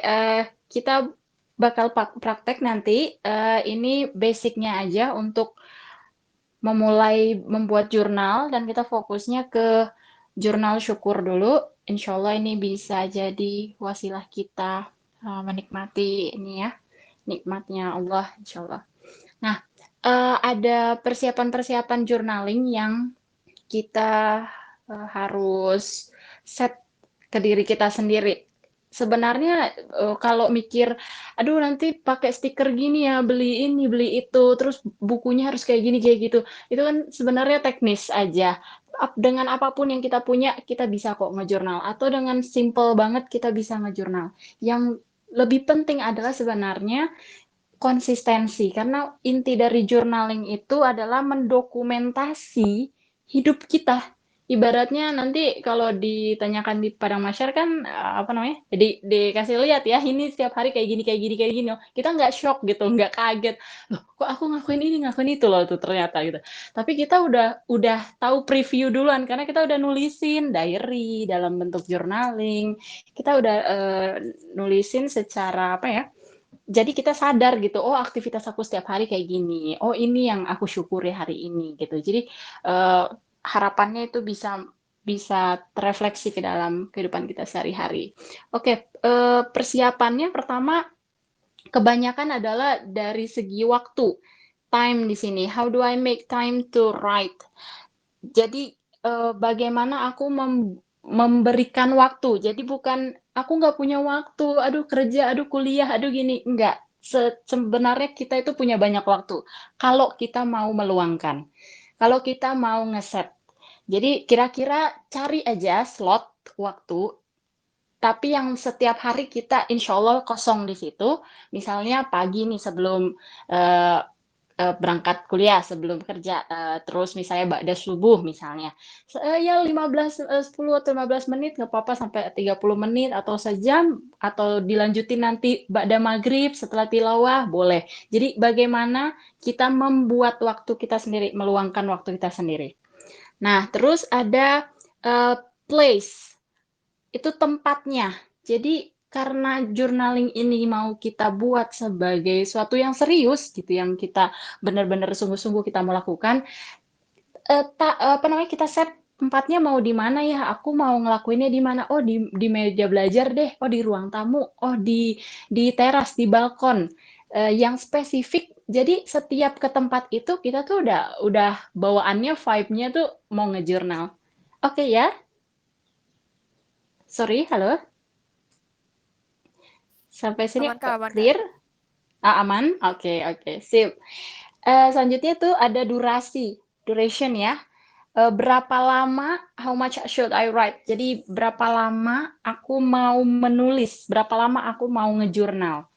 kita bakal praktek nanti. Ini basicnya aja untuk memulai membuat jurnal dan kita fokusnya ke jurnal syukur dulu. Insya Allah ini bisa jadi wasilah kita menikmati ini ya, nikmatnya Allah insya Allah. Nah, ada persiapan-persiapan journaling yang kita harus set ke diri kita sendiri. Sebenarnya kalau mikir, aduh nanti pakai stiker gini ya, beli ini, beli itu, terus bukunya harus kayak gini, kayak gitu. Itu kan sebenarnya teknis aja. Dengan apapun yang kita punya, kita bisa kok ngejurnal. Atau dengan simple banget kita bisa ngejurnal. Yang lebih penting adalah sebenarnya konsistensi, karena inti dari journaling itu adalah mendokumentasi hidup kita. Ibaratnya nanti kalau ditanyakan di padang mahsyar kan apa namanya? Jadi dikasih lihat ya, ini setiap hari kayak gini, kayak gini, kayak gini. Kita nggak shock gitu, nggak kaget. Loh, kok aku ngakuin ini, ngakuin itu loh tuh ternyata gitu. Tapi kita udah tahu preview duluan karena kita udah nulisin diary dalam bentuk journaling. Kita udah nulisin secara apa ya? Jadi kita sadar gitu, oh aktivitas aku setiap hari kayak gini, oh ini yang aku syukuri hari ini gitu. Jadi harapannya itu bisa bisa terefleksi ke dalam kehidupan kita sehari-hari. Oke, persiapannya pertama kebanyakan adalah dari segi waktu, time di sini. How do I make time to write? Jadi bagaimana aku memberikan waktu. Jadi bukan aku nggak punya waktu, aduh kerja, aduh kuliah, aduh gini. Enggak. Sebenarnya kita itu punya banyak waktu. Kalau kita mau meluangkan. Kalau kita mau ngeset. Jadi kira-kira cari aja slot waktu. Tapi yang setiap hari kita insya Allah kosong di situ. Misalnya pagi nih sebelum eh, berangkat kuliah sebelum kerja terus misalnya ba'da subuh misalnya ya 10 atau 15 menit nggak apa-apa sampai 30 menit atau sejam atau dilanjutin nanti ba'da maghrib setelah tilawah boleh. Jadi bagaimana kita membuat waktu kita sendiri, meluangkan waktu kita sendiri. Nah, terus ada place, itu tempatnya. Jadi karena journaling ini mau kita buat sebagai suatu yang serius gitu, yang kita benar-benar sungguh-sungguh kita melakukan, apa namanya kita set tempatnya mau di mana ya? Aku mau ngelakuinnya di mana? Oh, di meja belajar deh. Oh, di ruang tamu. Oh, di teras, di balkon. Yang spesifik. Jadi setiap ke tempat itu kita tuh udah bawaannya vibe-nya tuh mau ngejurnal. Oke ya? Sorry, halo. Sampai sini Aman Kak, aman Kak. clear? Aman? Oke, oke, sip. Selanjutnya tuh ada duration ya. Berapa lama, how much should I write? Jadi berapa lama aku mau menulis, berapa lama aku mau ngejurnal.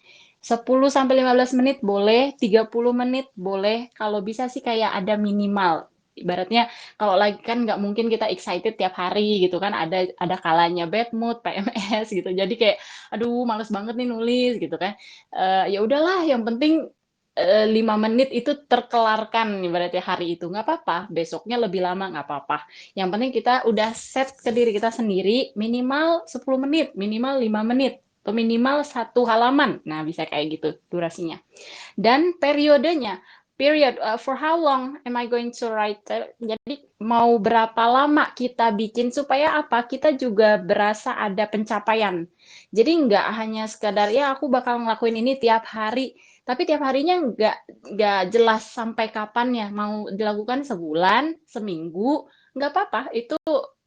10 sampai 15 menit boleh, 30 menit boleh, kalau bisa sih kayak ada minimal. Ibaratnya kalau lagi kan nggak mungkin kita excited tiap hari gitu kan, ada kalanya bad mood, PMS gitu. Jadi kayak aduh males banget nih nulis gitu kan. Ya udahlah yang penting 5 menit itu terkelarkan ibaratnya hari itu nggak apa-apa, besoknya lebih lama nggak apa-apa. Yang penting kita udah set ke diri kita sendiri minimal 10 menit, minimal 5 menit atau minimal 1 halaman. Nah, bisa kayak gitu durasinya. Dan periodenya, for how long am I going to write? Jadi mau berapa lama kita bikin supaya apa? Kita juga berasa ada pencapaian. Jadi nggak hanya sekadar ya aku bakal ngelakuin ini tiap hari, tapi tiap harinya nggak jelas sampai kapan ya. Mau dilakukan sebulan, seminggu, nggak apa-apa. Itu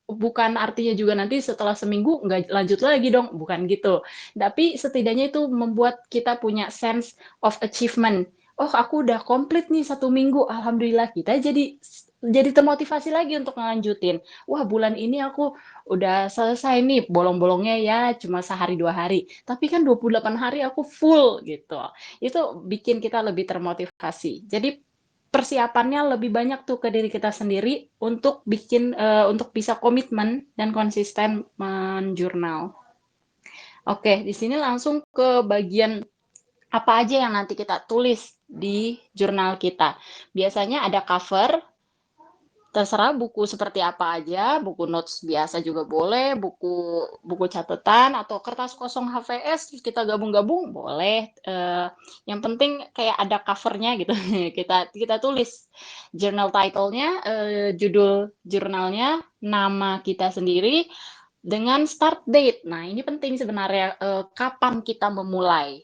bukan artinya juga nanti setelah seminggu nggak lanjut lagi dong, bukan gitu. Tapi setidaknya itu membuat kita punya sense of achievement. Oh, aku udah komplit nih 1 minggu. Alhamdulillah kita jadi termotivasi lagi untuk ngelanjutin. Wah, bulan ini aku udah selesai nih, bolong-bolongnya ya cuma sehari 2 hari. Tapi kan 28 hari aku full gitu. Itu bikin kita lebih termotivasi. Jadi persiapannya lebih banyak tuh ke diri kita sendiri untuk untuk bisa komitmen dan konsisten menjurnal. Oke, di sini langsung ke bagian apa aja yang nanti kita tulis di jurnal kita. Biasanya ada cover, terserah buku seperti apa aja, buku notes biasa juga boleh, buku catatan atau kertas kosong HVS terus kita gabung-gabung boleh. Yang penting kayak ada covernya gitu. kita tulis journal title-nya, judul jurnalnya, nama kita sendiri dengan start date. Nah, ini penting sebenarnya kapan kita memulai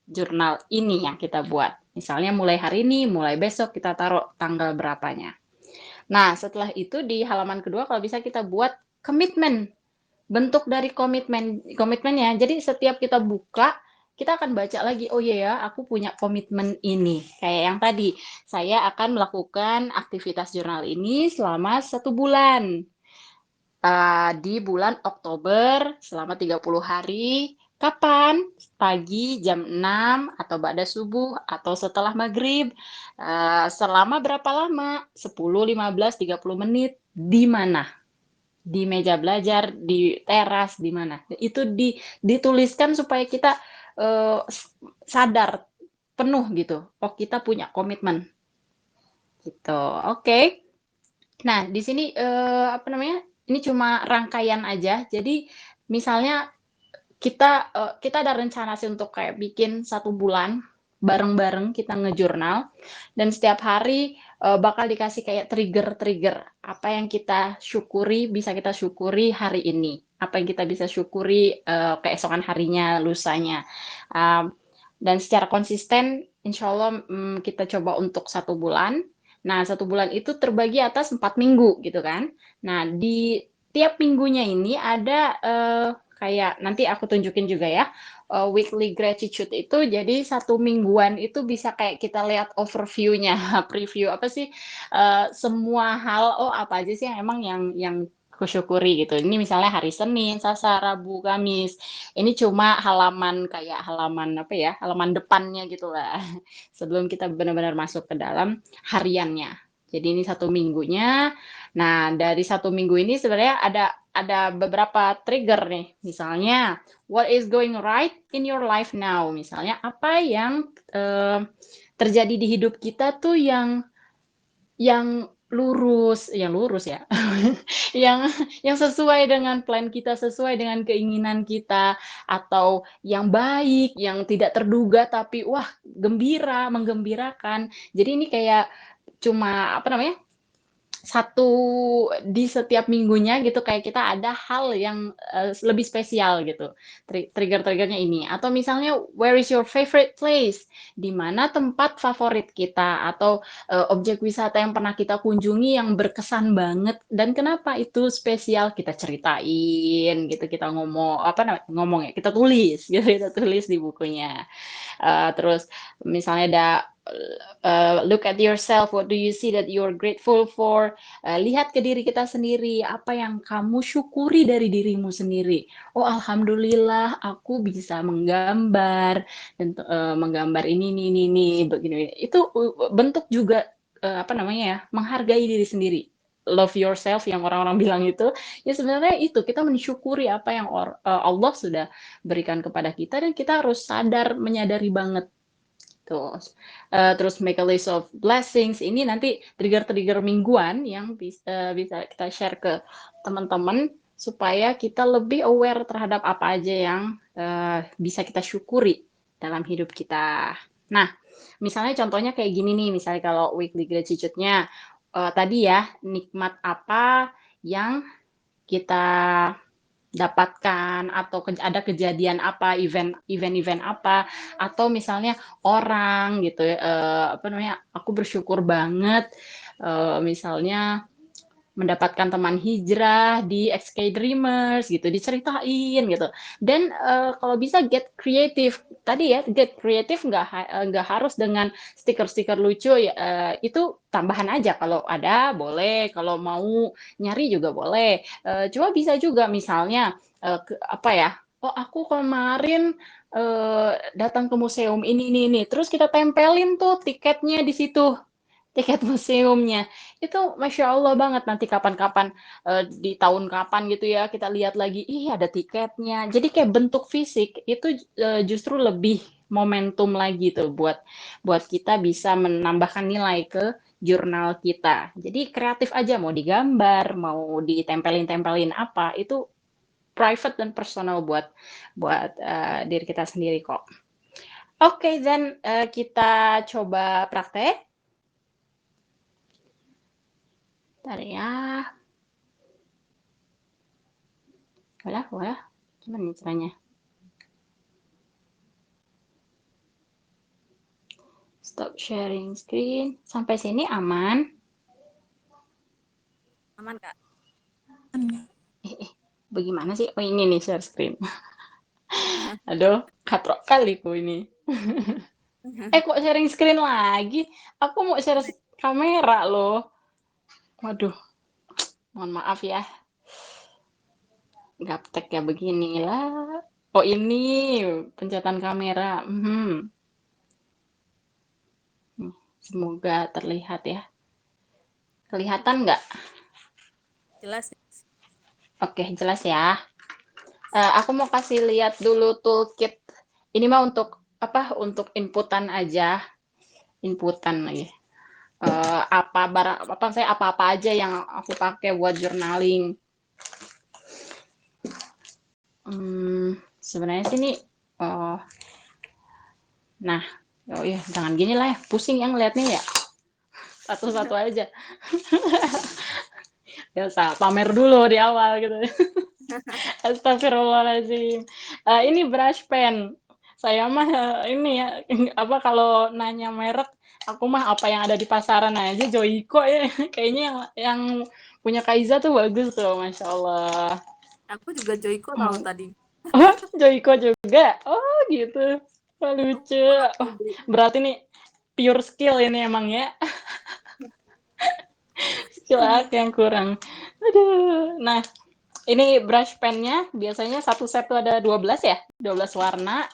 jurnal ini yang kita buat. Misalnya mulai hari ini, mulai besok kita taruh tanggal berapanya. Nah, setelah itu di halaman kedua kalau bisa kita buat komitmen. Bentuk dari komitmennya. Jadi setiap kita buka, kita akan baca lagi, oh iya ya, aku punya komitmen ini. Kayak yang tadi, saya akan melakukan aktivitas jurnal ini selama 1 bulan. Di bulan Oktober selama 30 hari. Kapan? Pagi jam 6 atau ba'da subuh atau setelah maghrib. Selama berapa lama? 10, 15, 30 menit. Di mana? Di meja belajar, di teras, di mana? Itu dituliskan supaya kita sadar penuh gitu. Oh, kita punya komitmen. Gitu. Oke. Nah, di sini apa namanya? Ini cuma rangkaian aja. Jadi misalnya kita ada rencana sih untuk kayak bikin 1 bulan bareng-bareng kita ngejurnal dan setiap hari bakal dikasih kayak trigger-trigger apa yang kita syukuri bisa kita syukuri hari ini, apa yang kita bisa syukuri keesokan harinya, lusanya. Dan secara konsisten, insya Allah kita coba untuk 1 bulan. Nah, 1 bulan itu terbagi atas 4 minggu gitu kan. Nah, di tiap minggunya ini ada kayak nanti aku tunjukin juga ya, weekly gratitude itu jadi 1 mingguan itu bisa kayak kita lihat overview-nya, preview apa sih, semua hal, oh apa aja sih yang emang yang kusyukuri gitu. Ini misalnya hari Senin, Selasa, Rabu, Kamis. Ini cuma halaman kayak halaman apa ya, halaman depannya gitu lah. Sebelum kita benar-benar masuk ke dalam hariannya. Jadi ini 1 minggunya. Nah, dari 1 minggu ini sebenarnya ada beberapa trigger nih. Misalnya, what is going right in your life now? Misalnya, apa yang terjadi di hidup kita tuh yang lurus ya, yang sesuai dengan plan kita, sesuai dengan keinginan kita, atau yang baik, yang tidak terduga tapi wah gembira, menggembirakan. Jadi ini kayak cuma apa namanya? di setiap minggunya gitu kayak kita ada hal yang lebih spesial gitu. Trigger-triggernya ini. Atau misalnya where is your favorite place? Di mana tempat favorit kita atau objek wisata yang pernah kita kunjungi yang berkesan banget dan kenapa itu spesial kita ceritain gitu, kita ngomong ya, kita tulis gitu, kita tulis di bukunya. Terus misalnya ada look at yourself, what do you see that you're grateful for? Lihat ke diri kita sendiri, apa yang kamu syukuri dari dirimu sendiri. Oh, alhamdulillah aku bisa menggambar dan menggambar ini begini. Itu bentuk juga menghargai diri sendiri. Love yourself yang orang-orang bilang itu, ya sebenarnya itu kita mensyukuri apa yang Allah sudah berikan kepada kita dan kita harus menyadari banget tuh. Terus make a list of blessings. Ini nanti trigger-trigger mingguan yang bisa kita share ke teman-teman supaya kita lebih aware terhadap apa aja yang bisa kita syukuri dalam hidup kita. Nah, misalnya contohnya kayak gini nih, misalnya kalau weekly gratitude-nya tadi ya, nikmat apa yang kita dapatkan atau ada kejadian apa, event apa, atau misalnya orang gitu ya, aku bersyukur banget misalnya mendapatkan teman hijrah di XK Dreamers gitu, diceritain gitu. Dan kalau bisa get creative. Tadi ya, get creative nggak harus dengan stiker-stiker lucu ya, itu tambahan aja kalau ada boleh, kalau mau nyari juga boleh. Cuma bisa juga misalnya oh aku kemarin datang ke museum ini, terus kita tempelin tuh tiketnya di situ, tiket museumnya. Itu Masya Allah banget nanti kapan-kapan, di tahun kapan gitu ya, kita lihat lagi, ih ada tiketnya. Jadi kayak bentuk fisik, itu justru lebih momentum lagi tuh buat kita bisa menambahkan nilai ke jurnal kita. Jadi kreatif aja, mau digambar, mau ditempelin-tempelin apa, itu private dan personal buat diri kita sendiri kok. Oke, then kita coba praktek. Bentar ya. Wala. Gimana nih caranya? Stop sharing screen. Sampai sini aman? Aman, Kak. Bagaimana sih? Oh ini nih share screen. Aduh, katrok kali ku ini. Kok sharing screen lagi? Aku mau share kamera loh. Waduh, mohon maaf ya. Gaptek ya beginilah. Oh ini pencetatan kamera. Semoga terlihat ya. Kelihatan nggak? Jelas. Oke, jelas ya. Aku mau kasih lihat dulu toolkit. Ini mah untuk inputan aja. Inputan lagi. Apa aja yang aku pakai buat journaling. Sebenarnya sih nih, nah, oh ya jangan gini lah ya, pusing yang liatnya ya. Satu-satu aja. Biasa pamer dulu di awal gitu. Astagfirullahaladzim. Ini brush pen. Saya mah ini ya, kalau nanya merek, aku mah apa yang ada di pasaran aja, Joico ya. Kayaknya yang punya Kaiza tuh bagus tuh, Masya Allah. Aku juga Joico tahu tadi. Oh, Joico juga? Oh gitu. Wah, lucu. Oh, berarti nih pure skill ini emang ya. Skill aku yang kurang. Aduh. Nah, ini brush pen-nya biasanya satu set tuh ada 12 ya? 12 warna.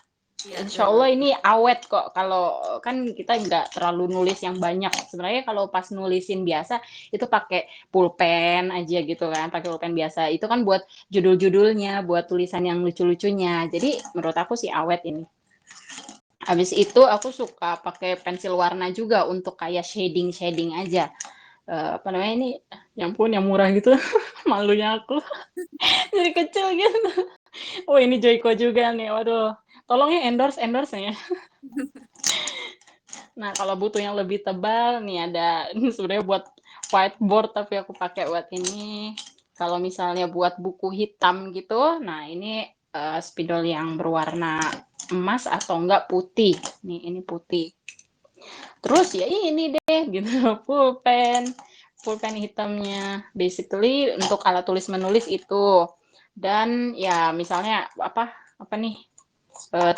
Ya, Insya Allah ini awet kok. Kalau kan kita nggak terlalu nulis yang banyak. Sebenarnya kalau pas nulisin biasa itu pakai pulpen aja gitu kan, pakai pulpen biasa. Itu kan buat judul-judulnya, buat tulisan yang lucu-lucunya. Jadi menurut aku sih awet ini. Habis itu aku suka pakai pensil warna juga untuk kayak shading aja. Ini yang murah gitu. Malunya aku. Jadi kecil gitu. Oh ini Joico juga nih, waduh. Tolong ya endorse ya. Nah kalau butuh yang lebih tebal nih ada sebenarnya whiteboard tapi aku pakai buat ini. Kalau misalnya buat buku hitam gitu, nah ini spidol yang berwarna emas atau enggak putih. Nih ini putih. Terus ya ini deh gitu pulpen hitamnya. Basically untuk alat tulis menulis itu. Dan ya misalnya apa nih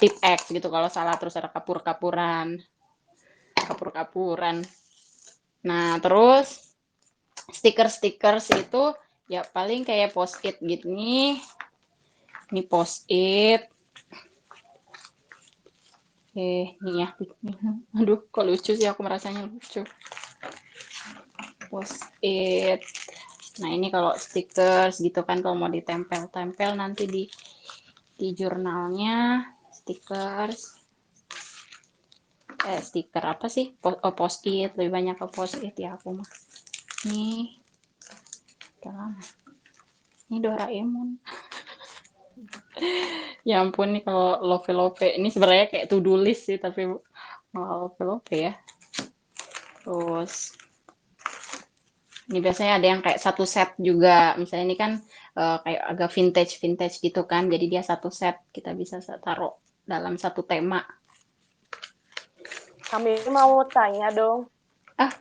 tip X gitu kalau salah, terus ada kapur-kapuran. Nah, terus stiker-stiker itu ya paling kayak post-it gitu nih. Ini post-it. Nih ya. Aduh, kok lucu sih, aku merasanya lucu. Post-it. Nah, ini kalau stickers gitu kan, kalau mau ditempel-tempel nanti di jurnalnya, stickers. Stiker apa sih? Post-it, lebih banyak ke post-it ya aku mah. Nih, ini Doraemon. Ya ampun nih kalau love ini sebenarnya kayak to-do list sih, tapi malah love ya. Terus ini biasanya ada yang kayak satu set juga. Misalnya ini kan kayak agak vintage gitu kan. Jadi dia satu set, kita bisa taruh dalam satu tema. Kami mau tanya dong.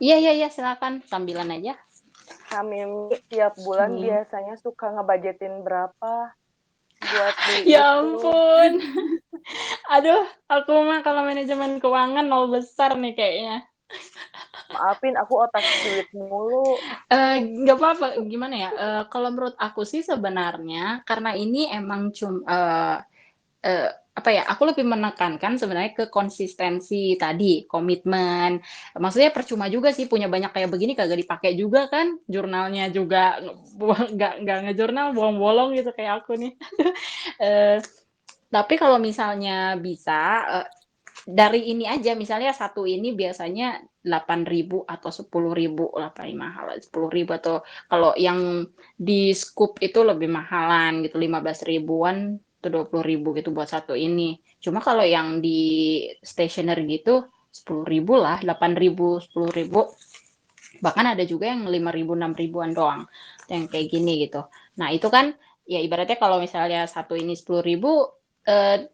Iya silakan, sambilan aja. Kami tiap bulan biasanya suka ngebudgetin berapa buat beli Ya itu. ampun. Aduh, aku mah kalau manajemen keuangan nol besar nih kayaknya. Maafin, aku otak sulit mulu. Nggak apa-apa, gimana ya? Kalau menurut aku sih sebenarnya karena ini emang apa ya? Aku lebih menekankan sebenarnya ke konsistensi tadi, komitmen. Maksudnya percuma juga sih punya banyak kayak begini kagak dipakai juga kan? Jurnalnya juga nggak ngejurnal, bolong-bolong gitu kayak aku nih. Tapi kalau misalnya bisa dari ini aja, misalnya satu ini biasanya 8.000 atau 10.000 lah paling mahal, 10.000 atau kalau yang di scoop itu lebih mahalan gitu, 15 ribuan atau 20.000 gitu buat satu ini. Cuma kalau yang di stationer gitu 10.000 lah, 8.000, 10.000. Bahkan ada juga yang 5.000, 6.000-an doang yang kayak gini gitu. Nah itu kan ya ibaratnya kalau misalnya satu ini 10.000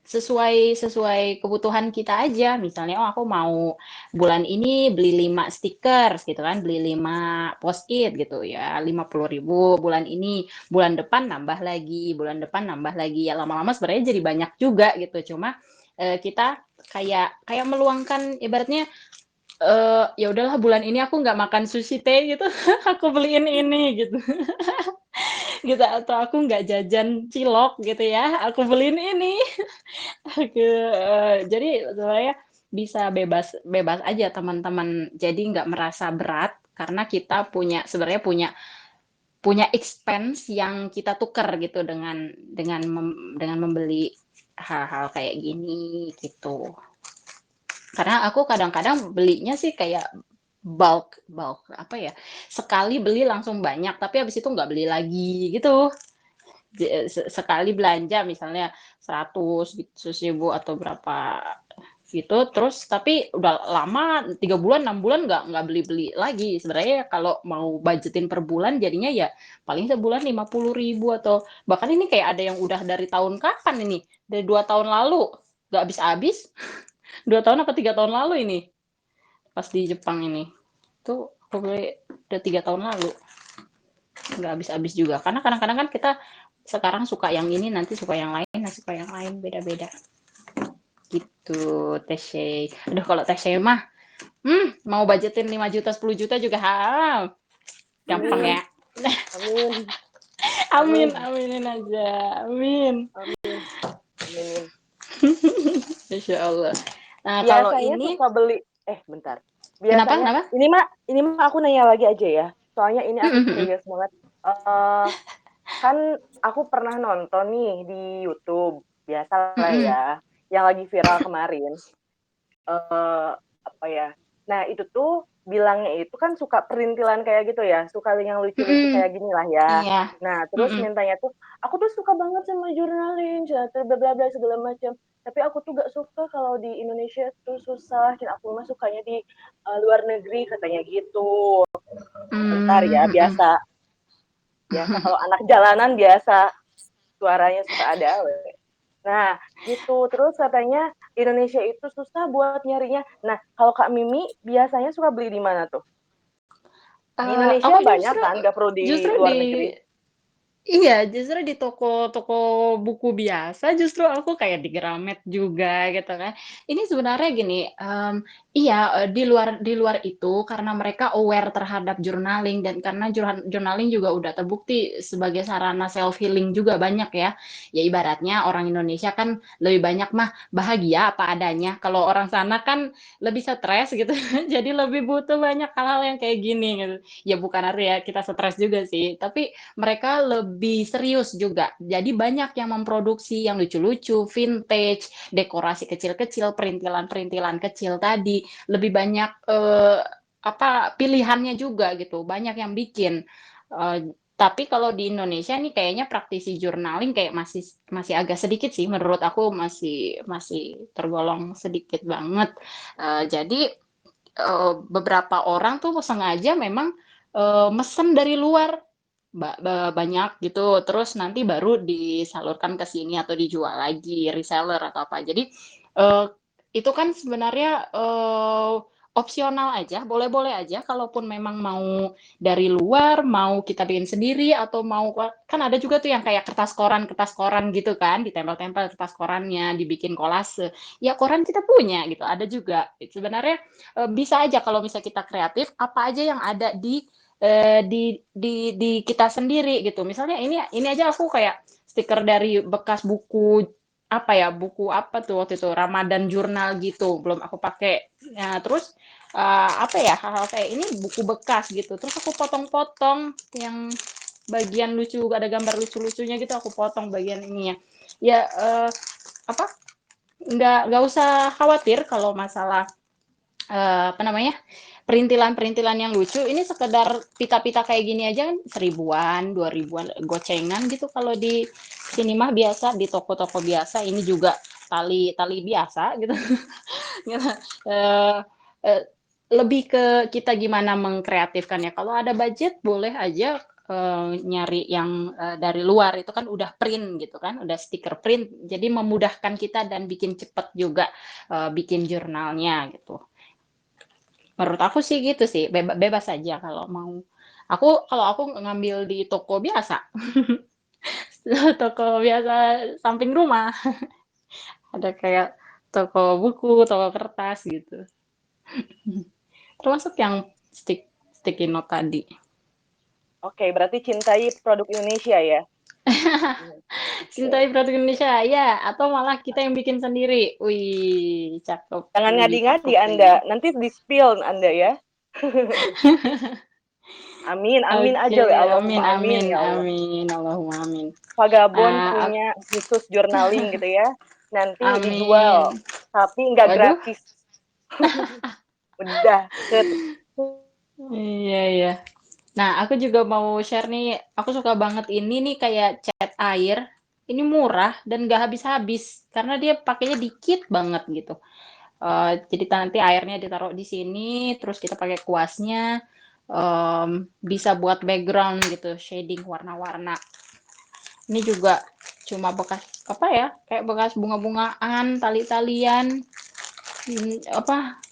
sesuai kebutuhan kita aja. Misalnya aku mau bulan ini beli 5 stickers gitu kan, beli 5 post-it gitu ya 50.000 bulan ini, bulan depan nambah lagi ya, lama-lama sebenarnya jadi banyak juga gitu. Cuma kita kayak meluangkan ibaratnya ya udahlah bulan ini aku nggak makan sushi teh gitu, aku beliin ini gitu. Gitu, atau aku nggak jajan cilok gitu ya, aku beliin ini. Jadi sebenarnya bisa bebas bebas aja teman-teman. Jadi nggak merasa berat karena kita sebenarnya punya expense yang kita tukar gitu dengan membeli hal-hal kayak gini gitu. Karena aku kadang-kadang belinya sih kayak bulk apa ya, sekali beli langsung banyak tapi habis itu nggak beli lagi gitu. Sekali belanja misalnya 100.000 atau berapa gitu, terus tapi udah lama 3 bulan 6 bulan nggak beli lagi. Sebenarnya kalau mau budgetin per bulan jadinya ya paling sebulan 50.000 atau bahkan ini kayak ada yang udah dari tahun kapan ini, dari 2 tahun lalu nggak habis 2 tahun apa 3 tahun lalu ini pas di Jepang ini tuh aku beli udah 3 tahun lalu, nggak habis juga karena kadang-kadang kan kita sekarang suka yang ini, nanti suka yang lain, beda-beda gitu. Teshe, aduh kalau Teshe mah mau budgetin 5 juta 10 juta juga gampang ya. Aminin aja, amin. Insya Allah. Nah kalau ini suka beli bentar. Biasanya kenapa? Ini mah aku nanya lagi aja ya. Soalnya ini aku curious banget. Kan aku pernah nonton nih di YouTube, biasa lah ya, yang lagi viral kemarin. Apa ya? Nah, itu tuh bilangnya itu kan suka perintilan kayak gitu ya, suka yang lucu-lucu Mm-mm. kayak gini lah ya. Iya. Nah, terus Mm-mm. mintanya tuh, "Aku tuh suka banget sama journaling, bla bla bla segala macam. Tapi aku tuh gak suka kalau di Indonesia tuh susah, dan aku mah sukanya di luar negeri," katanya gitu. Bentar ya, Mm-mm. biasa kalau anak jalanan biasa suaranya suka ada. Nah, gitu. Terus katanya Indonesia itu susah buat nyarinya. Nah, kalau Kak Mimi biasanya suka beli di mana tuh? Di Indonesia Aku banyak kan, gak perlu di justru luar di negeri. Iya, justru di toko-toko buku biasa justru aku kayak di Gramet juga gitu kan. Ini sebenarnya gini, iya, di luar itu karena mereka aware terhadap journaling dan karena journaling juga udah terbukti sebagai sarana self healing juga banyak ya. Ya ibaratnya orang Indonesia kan lebih banyak mah bahagia apa adanya. Kalau orang sana kan lebih stres gitu. Jadi lebih butuh banyak hal-hal yang kayak gini gitu. Ya bukan artinya kita stres juga sih, tapi mereka lebih serius juga. Jadi banyak yang memproduksi yang lucu-lucu, vintage, dekorasi kecil-kecil, perintilan-perintilan kecil tadi. Lebih banyak pilihannya juga gitu. Banyak yang bikin. Tapi kalau di Indonesia nih kayaknya praktisi journaling kayak masih agak sedikit sih. Menurut aku masih tergolong sedikit banget. Jadi beberapa orang tuh sengaja memang mesen dari luar banyak gitu, terus nanti baru disalurkan ke sini atau dijual lagi reseller atau apa. Jadi itu kan sebenarnya opsional aja, boleh-boleh aja. Kalaupun memang mau dari luar, mau kita bikin sendiri atau mau kan ada juga tuh yang kayak kertas koran gitu kan, ditempel-tempel kertas korannya, dibikin kolase. Ya koran kita punya gitu, ada juga. Sebenarnya bisa aja kalau misalnya kita kreatif, apa aja yang ada di kita sendiri gitu. Misalnya ini aja aku kayak stiker dari bekas buku buku apa tuh waktu itu Ramadan jurnal gitu, belum aku pakai. Nah, terus hal-hal kayak ini buku bekas gitu. Terus aku potong-potong yang bagian lucu, ada gambar lucu-lucunya gitu, aku potong bagian ininya. Ya apa? Nggak usah khawatir kalau masalah perintilan-perintilan yang lucu ini sekedar pita-pita kayak gini aja kan 1.000-an, 2.000-an gocengan gitu kalau di sini mah biasa di toko-toko biasa ini juga tali biasa gitu. Gitu. Eh, eh, Lebih ke kita gimana mengkreatifkan ya. Kalau ada budget boleh aja nyari yang dari luar itu kan udah print gitu kan, udah stiker print, jadi memudahkan kita dan bikin cepet juga bikin jurnalnya gitu. Menurut aku sih gitu sih, bebas aja kalau mau. Kalau aku ngambil di toko biasa, toko biasa samping rumah. Ada kayak toko buku, toko kertas gitu. Termasuk yang sticky note tadi. Oke, berarti cintai produk Indonesia ya? Cintai produk Indonesia, ya. Atau malah kita yang bikin sendiri. Wih, cakep. Jangan Lebih ngadi-ngadi cakep Anda, kayaknya. nanti di-spill Anda ya. Amin, amin Oke, aja, amin, Allahumma amin amin, ya Allah. amin. Allahumma amin. Vagabond Uh, punya khusus journaling gitu ya, nanti dijual, amin. tapi nggak Waduh, gratis. Udah, iya, iya. Nah, aku juga mau share nih, aku suka banget ini nih kayak cat air. Ini murah dan nggak habis-habis karena dia pakainya dikit banget gitu. Jadi nanti airnya ditaruh di sini, terus kita pakai kuasnya, bisa buat background gitu, shading warna-warna. Ini juga cuma bekas kayak bekas bunga-bungaan, tali-talian,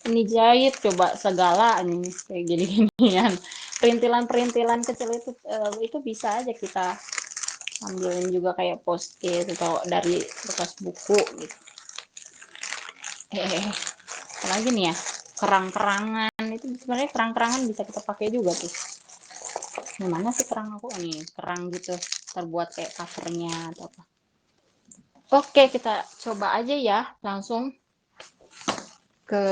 ini jahit coba segala ini kayak gini-ginian. Perintilan-perintilan kecil itu bisa aja kita ambilin juga kayak post-it atau dari bekas buku gitu. Apalagi nih ya, kerang-kerangan itu sebenarnya kerang-kerangan bisa kita pakai juga tuh. Gimana sih kerang aku nih, kerang gitu terbuat kayak covernya atau apa. Oke, kita coba aja ya langsung ke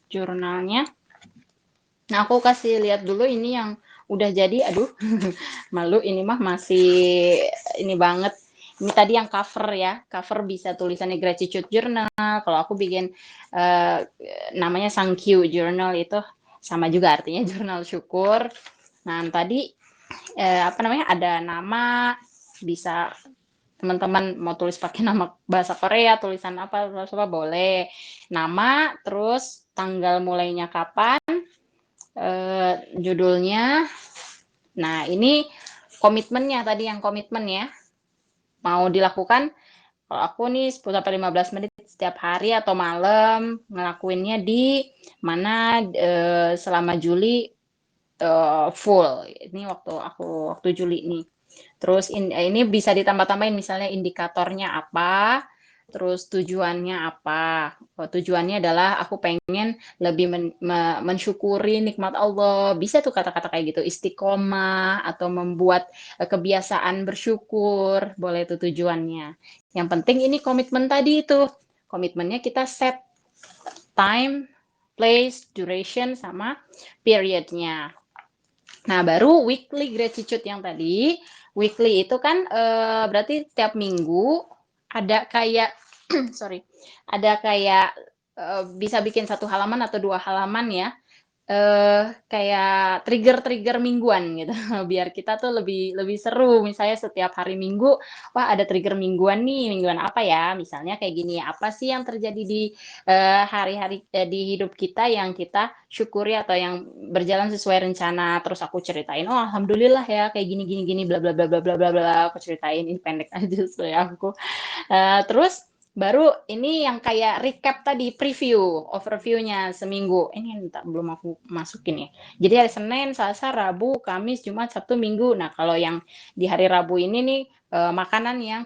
jurnalnya. Nah, aku kasih lihat dulu ini yang udah jadi. Aduh, malu ini mah masih ini banget. Ini tadi yang cover ya. Cover bisa tulisannya Gratitude Journal. Kalau aku bikin namanya Sankyu Journal itu sama juga artinya jurnal syukur. Nah, tadi ada nama, bisa teman-teman mau tulis pakai nama bahasa Korea, tulisan apa boleh. Nama, terus tanggal mulainya kapan, judulnya. Nah, ini komitmennya tadi, yang komitmen ya. Mau dilakukan, kalau aku nih 10-15 menit setiap hari atau malam, ngelakuinnya di mana selama Juli full. Ini waktu Juli nih. Terus ini bisa ditambah-tambahin, misalnya indikatornya apa, terus tujuannya apa. Tujuannya adalah aku pengen lebih mensyukuri nikmat Allah. Bisa tuh kata-kata kayak gitu, istiqomah, atau membuat kebiasaan bersyukur. Boleh itu tujuannya. Yang penting ini komitmen tadi itu. Komitmennya kita set time, place, duration, sama periodnya. Nah, baru weekly gratitude yang tadi. Weekly itu kan berarti tiap minggu ada kayak ada kayak bisa bikin 1 halaman atau 2 halaman ya. Kayak trigger-trigger mingguan gitu. Biar kita tuh lebih seru. Misalnya setiap hari Minggu, wah ada trigger mingguan nih, mingguan apa ya? Misalnya kayak gini, apa sih yang terjadi di hari-hari di hidup kita yang kita syukuri atau yang berjalan sesuai rencana. Terus aku ceritain, oh alhamdulillah ya kayak gini bla bla bla bla bla bla bla. Aku ceritain, ini pendek aja saya aku. Terus baru ini yang kayak recap tadi, preview, overview-nya seminggu. Ini belum aku masukin ya. Jadi hari Senin, Selasa, Rabu, Kamis, Jumat, Sabtu, Minggu. Nah, kalau yang di hari Rabu ini nih makanan yang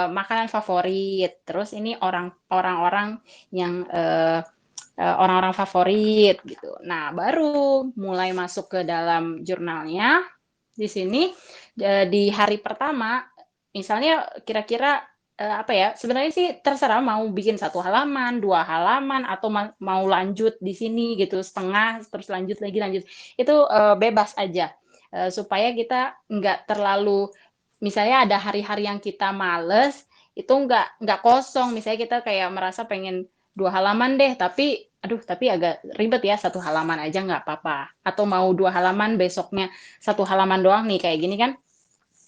makanan favorit. Terus ini orang-orang yang orang-orang favorit gitu. Nah, baru mulai masuk ke dalam jurnalnya. Di sini di hari pertama, misalnya kira-kira sebenarnya sih terserah mau bikin 1 halaman, 2 halaman, atau mau lanjut di sini gitu, setengah, terus lanjut. Itu bebas aja, supaya kita nggak terlalu, misalnya ada hari-hari yang kita males, itu nggak kosong. Misalnya kita kayak merasa pengen 2 halaman deh, tapi agak ribet ya, 1 halaman aja nggak apa-apa. Atau mau 2 halaman, besoknya 1 halaman doang nih, kayak gini kan.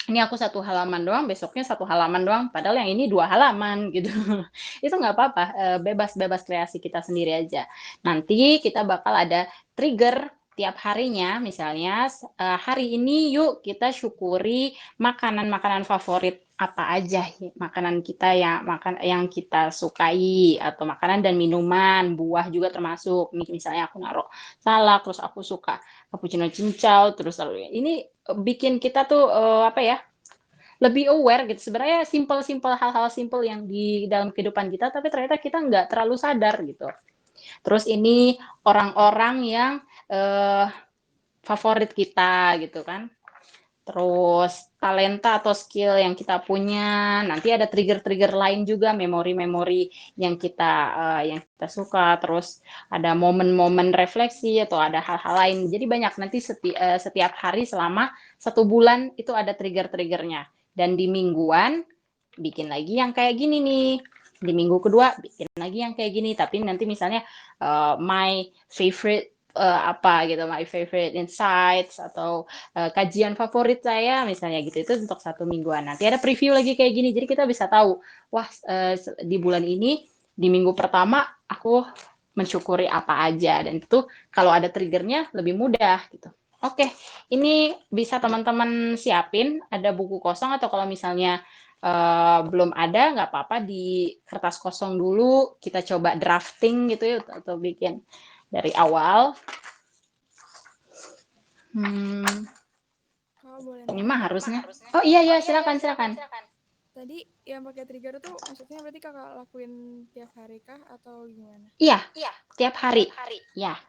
Ini aku 1 halaman doang, besoknya 1 halaman doang, padahal yang ini 2 halaman gitu. Itu nggak apa-apa, bebas kreasi kita sendiri aja. Nanti kita bakal ada trigger tiap harinya, misalnya hari ini yuk kita syukuri makanan-makanan favorit apa aja, makanan kita yang kita sukai, atau makanan dan minuman, buah juga termasuk. Nih misalnya aku naruh salak, terus aku suka cappuccino cincau, terus ini bikin kita tuh lebih aware gitu. Sebenarnya hal-hal simple yang di dalam kehidupan kita, tapi ternyata kita nggak terlalu sadar gitu. Terus ini orang-orang yang favorit kita gitu kan. Terus talenta atau skill yang kita punya. Nanti ada trigger-trigger lain juga, memori-memori yang kita suka. Terus ada momen-momen refleksi, atau ada hal-hal lain. Jadi banyak, nanti setiap hari selama 1 bulan itu ada trigger-triggernya. Dan di mingguan bikin lagi yang kayak gini nih. Di minggu kedua bikin lagi yang kayak gini. Tapi nanti misalnya my favorite my favorite insights, atau kajian favorit saya misalnya gitu, itu untuk 1 mingguan. Nanti ada preview lagi kayak gini, jadi kita bisa tahu, wah di bulan ini, di minggu pertama aku mensyukuri apa aja, dan itu kalau ada triggernya lebih mudah gitu. Oke, ini bisa teman-teman siapin, ada buku kosong, atau kalau misalnya belum ada, nggak apa-apa, di kertas kosong dulu kita coba drafting gitu ya, atau bikin dari awal. Kalau boleh Ini nanya, mah harusnya. Oh iya, silakan. tadi yang pakai trigger tuh maksudnya berarti kakak lakuin tiap hari kah atau gimana? Iya, tiap hari. Ya.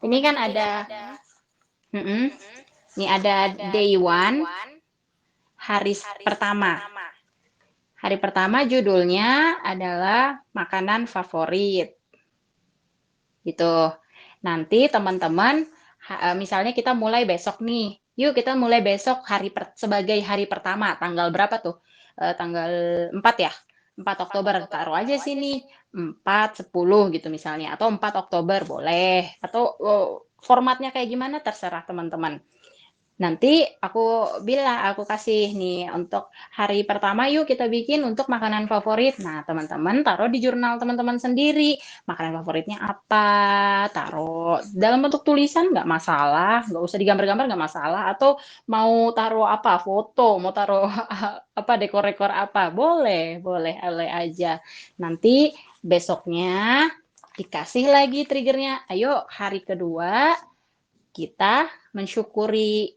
Ini kan ada ini ada day 1, hari pertama. Hari pertama judulnya adalah makanan favorit. Gitu. Nanti teman-teman, misalnya kita mulai besok nih. Yuk kita mulai besok sebagai hari pertama. Tanggal berapa tuh? Tanggal 4 ya? 4 Oktober. Taruh aja sini. 4, 10 gitu misalnya. Atau 4 Oktober boleh. Atau formatnya kayak gimana terserah teman-teman. Nanti aku kasih nih untuk hari pertama yuk kita bikin untuk makanan favorit. Nah, teman-teman taruh di jurnal teman-teman sendiri. Makanan favoritnya apa? Taruh dalam bentuk tulisan nggak masalah, nggak usah digambar-gambar nggak masalah. Atau mau taruh apa? Foto, mau taruh apa dekor-dekor apa? Boleh aja. Nanti besoknya dikasih lagi triggernya. Ayo hari kedua kita mensyukuri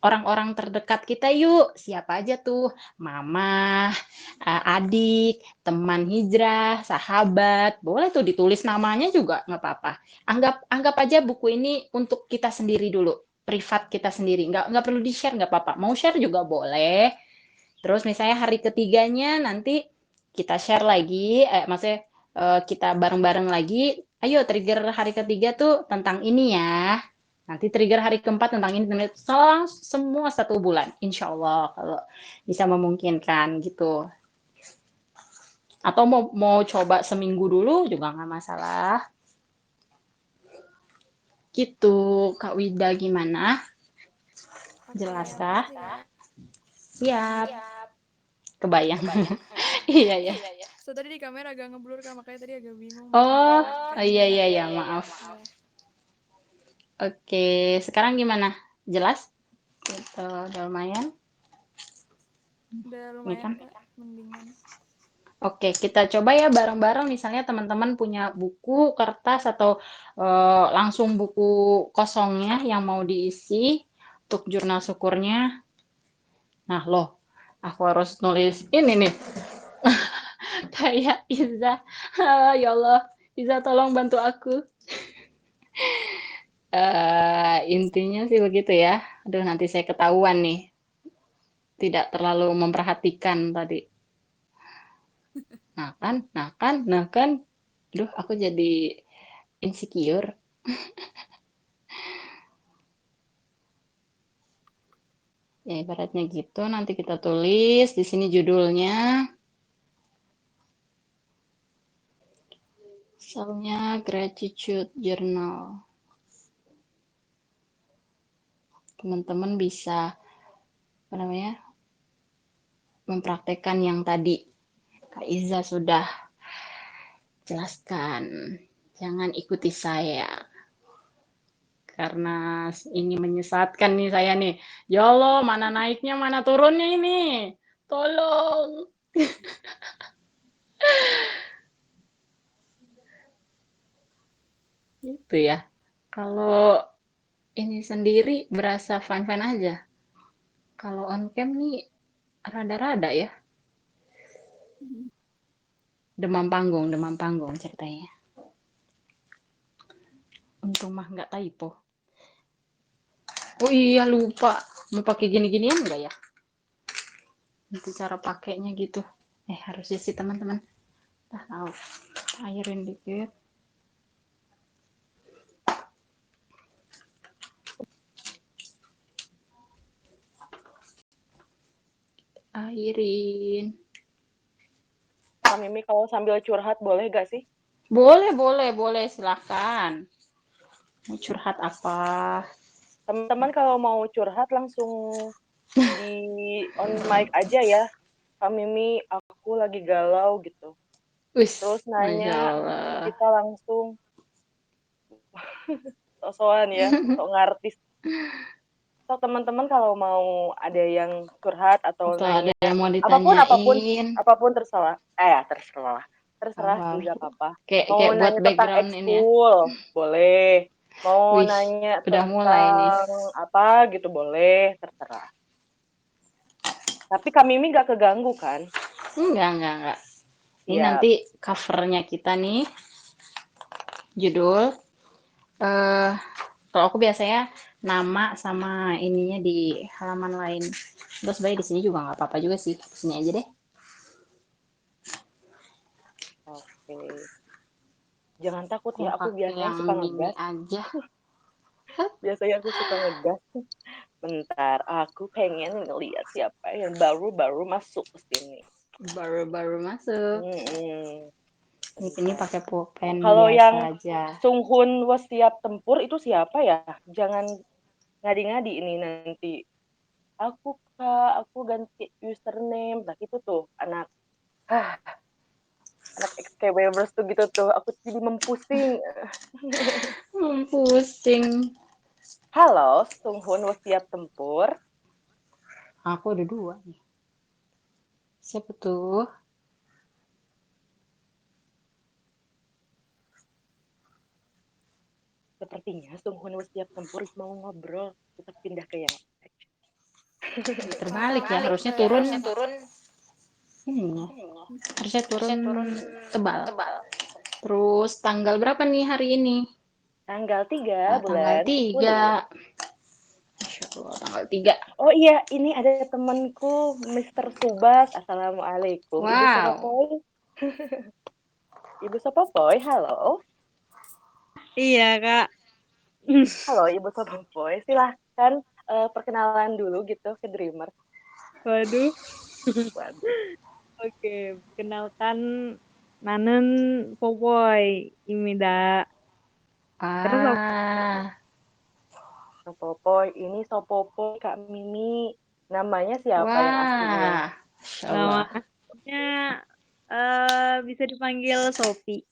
orang-orang terdekat kita yuk. Siapa aja tuh? Mama, adik, teman hijrah, sahabat. Boleh tuh ditulis namanya juga nggak apa-apa. Anggap aja buku ini untuk kita sendiri dulu. Privat kita sendiri. Nggak perlu di-share, nggak apa-apa. Mau share juga boleh. Terus misalnya hari ketiganya nanti kita share lagi, maksudnya kita bareng-bareng lagi. Ayo trigger hari ketiga tuh tentang ini ya. Nanti trigger hari keempat tentang ini, semua 1 bulan, insya Allah kalau bisa memungkinkan gitu. Atau mau coba seminggu dulu juga nggak masalah. Gitu, Kak Wida gimana? Jelaskah? Siap. Kebayang. Iya. So tadi di kamera agak ngeblur kan, makanya tadi agak bingung. Oh, Kan iya, maaf. Oke, sekarang gimana? Jelas? Gitu, udah lumayan. Udah lumayan Kak, mendingan. Oke, kita coba ya bareng-bareng. Misalnya teman-teman punya buku, kertas, atau langsung buku kosongnya yang mau diisi untuk jurnal syukurnya. Nah, loh, aku harus nulis ini nih. Kayak Iza. Ya Allah, Iza tolong bantu aku. Intinya sih begitu ya. Aduh, nanti saya ketahuan nih. Tidak terlalu memperhatikan tadi. Nah kan. Aduh, aku jadi insecure. Ya, ibaratnya gitu. Nanti kita tulis di sini judulnya. Misalnya Gratitude Journal. Teman-teman bisa mempraktekkan yang tadi Kak Iza sudah jelaskan. Jangan ikuti saya. Karena ini menyesatkan nih saya nih. Ya Allah, mana naiknya, mana turunnya ini. Tolong. Gitu ya. Kalau ini sendiri berasa fun-fun aja. Kalau on cam nih rada-rada ya. Demam panggung ceritanya. Untung mah nggak typo. Oh iya lupa. Mau pakai gini-ginian nggak ya? Nanti cara pakainya gitu. Harusnya sih teman-teman. Tahu. Airin dikit. Airin. Kak Mimi kalau sambil curhat boleh gak sih? Boleh, silakan. Mau curhat apa? Teman-teman kalau mau curhat langsung di on mic aja ya. Kak Mimi, aku lagi galau gitu. Terus nanya, kita langsung sok-sokan ya, sok ngartis. So teman-teman kalau mau ada yang curhat atau nanya ada yang mau ditanyain, apapun terserah. Terserah juga apa-apa. Mau kayak buat nanya tentang background ini ya. ekskul, boleh. Mau Wih, nanya udah mulai nih. tentang apa gitu boleh, terserah. Tapi Kak Mimi nggak keganggu kan? Enggak. Ini Siap. nanti covernya kita nih, judul. Kalau aku biasanya nama sama ininya di halaman lain. Terus sebenarnya di sini juga nggak apa-apa juga sih. Di sini aja deh. Oke. Jangan takut ya, aku Pakai biasanya yang suka mini ngegas. aja. Biasanya aku suka ngegas. Bentar, aku pengen ngeliat siapa yang baru-baru masuk ke sini. Baru-baru masuk. Ini pakai pulpen Kalau biasa yang aja. Sunghun was siap tempur itu siapa ya? Jangan ngadi-ngadi ini nanti. Aku ganti username. Nah itu tuh anak XKWers tuh gitu tuh. Aku jadi mempusing. Pusing. Halo, Sunghun was siap tempur. Aku ada 2 nih. Siapa tuh? Sepertinya Sunghun was siap tempur mau ngobrol. Kita pindah ke yang Terbalik ya, harusnya turun. Harusnya turun tebal. Terus tanggal berapa nih hari ini? tanggal 3 Tanggal bulan 3. 10. Masya Allah, tanggal 3. Oh iya, ini ada temanku, Mr. Subas. Assalamualaikum, Ibu Wow. Sopopoy. Ibu Sopopoy, halo. Iya, Kak. Halo, Ibu Sopopoy. Silahkan perkenalan dulu gitu ke Dreamer. Waduh. Waduh. Oke, perkenalkan Nanen Popoy Imida. Terus Sopopoy, ini Sopopoy Kak Mimi. Namanya siapa yang aslinya? Wah, Masya nama Allah. aslinya bisa dipanggil Sofi.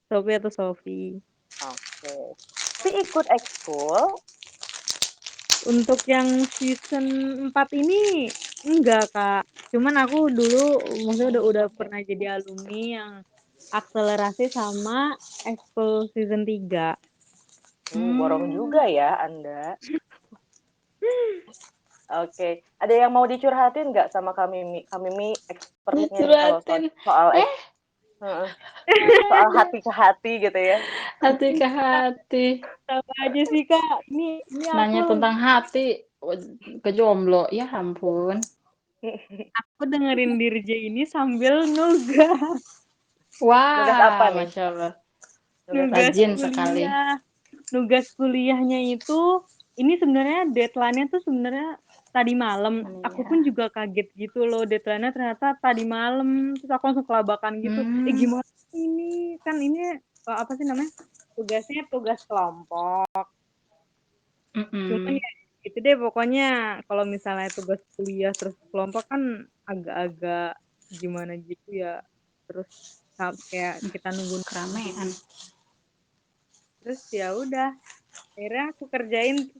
Sofi atau Sofi. Oke. Tapi ikut ekskul? Untuk yang season 4 ini enggak, Kak. Cuman aku dulu maksudnya udah pernah jadi alumni yang akselerasi sama ekskul season 3. Borong juga ya Anda. Oke. Ada yang mau dicurhatin nggak sama Kak Mimi? Kak Mimi expertnya nih kalau Dicurhatin. soal soal hati ke hati gitu ya. Hati ke hati. Sama aja sih, Kak. Ini Nanya aku tentang hati ke jomblo. Ya ampun. dengerin Dirje ini sambil nugas. Nugas apa Wah, nih? Masya Allah. Nugas Rajin sekali. kuliah. Nugas kuliahnya itu ini sebenarnya deadline-nya tuh sebenarnya tadi malam. Aku pun juga kaget gitu loh, deadline-nya ternyata tadi malam. Terus aku langsung kelabakan gitu. Gimana ini? Kan ini apa sih namanya? Tugasnya tugas kelompok. Cuman ya gitu deh pokoknya kalau misalnya tugas kuliah terus kelompok kan agak-agak gimana gitu ya. Terus kayak kita nunggu Keramaian. terus ya udah akhirnya aku kerjain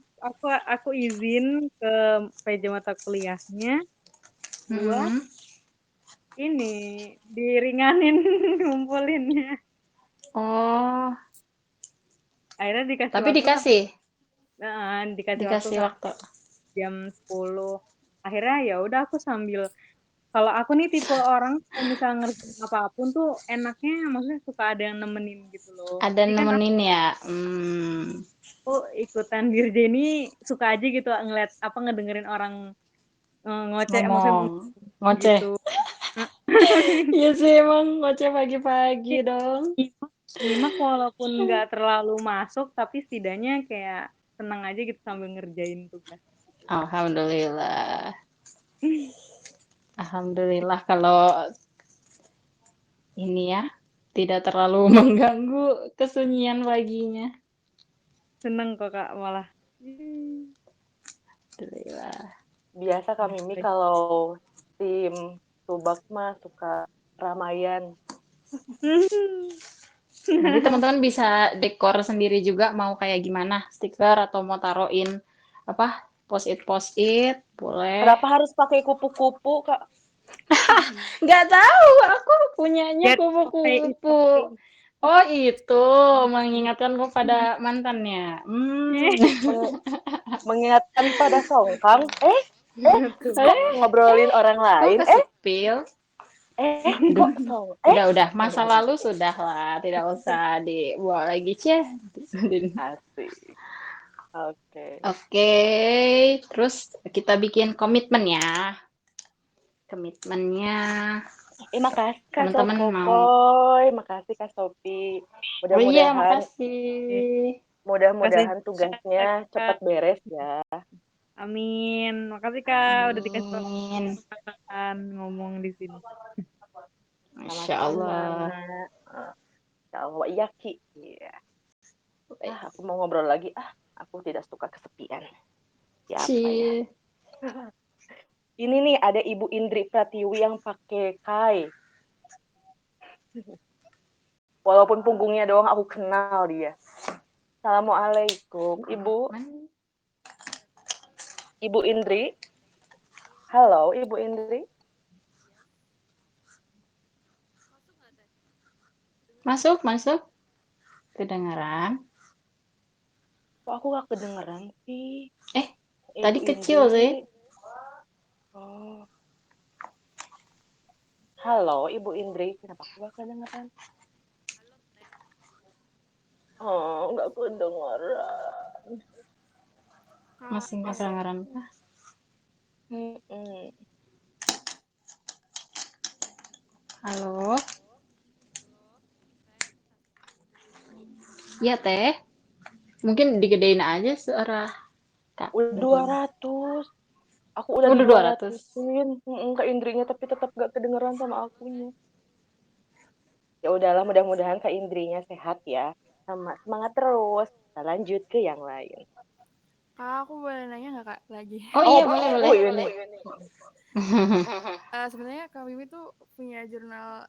aku izin ke PJ mata kuliahnya buat ini diringanin ngumpulinnya. Oh, Akhirnya dikasih tapi waktu dikasih waktu sampai waktu. jam 10. Akhirnya ya udah aku sambil kalau aku nih tipe orang kalau misalnya ngerjain apapun tuh enaknya maksudnya suka ada yang nemenin gitu loh. Ada Jadi kan nemenin ya. aku ikutan Dirje ini suka aja gitu ngeliat apa ngedengerin orang ngoceh maksudnya Ngomong. Ngoceh. gitu. Iya sih emang ngoceh pagi-pagi dong. Nyimak walaupun nggak terlalu masuk tapi setidaknya kayak senang aja gitu sambil ngerjain tugas. Alhamdulillah. Alhamdulillah kalau ini ya tidak terlalu mengganggu kesunyian paginya. Seneng kok Kak malah. Alhamdulillah. Biasa Kak Mimi kalau tim Subak mah suka ramaian. Nanti teman-teman bisa dekor sendiri juga mau kayak gimana, stiker atau mau taruhin apa post-it boleh. Kenapa harus pakai kupu-kupu Kak? Nggak tahu, aku punyanya kupu-kupu. Oh itu mengingatkan kepada mantannya. Mengingatkan pada songkang. Kok ngobrolin orang lain? Kesepil. Kok song? Udah masa lalu sudah lah, tidak usah dibawa lagi Asik. Oke. Oke, terus kita bikin komitmen ya. Komitmennya Makasih Kak teman-teman mau. Sopopoy, makasih Kak Sopi. Oh iya, Mudah-mudahan makasih. mudah-mudahan tugasnya cepat beres ya. Amin. Makasih Kak udah dikasih Amin. kesempatan ngomong di sini. Masya Allah. Sama-sama. wa iyaki. Iya. Aku mau ngobrol lagi. Aku tidak suka kesepian. Siapa ya? Cie. Ini nih ada Ibu Indri Pratiwi yang pakai kai. Walaupun punggungnya doang aku kenal dia. Assalamualaikum, Ibu. Ibu Indri. Halo, Ibu Indri. Masuk. Kedengaran. Kok aku gak kedengeran sih? Tadi Ibu kecil Indri. sih. Oh. Halo, Ibu Indri. Kenapa aku gak kedengeran? Oh, gak kedengeran. Masih nggak kedengaran. Halo. Iya, Teh. Mungkin digedein aja suara Kak. Udah 200. Aku udah di 200-in. Ke Indrinya tapi tetap gak kedengeran sama akunya. Ya udahlah, mudah-mudahan Kak Indrinya sehat ya. Semangat terus. Kita lanjut ke yang lain. Kak, aku boleh nanya nggak Kak lagi? Oh iya, boleh. Sebenarnya Kak Mimi tuh punya jurnal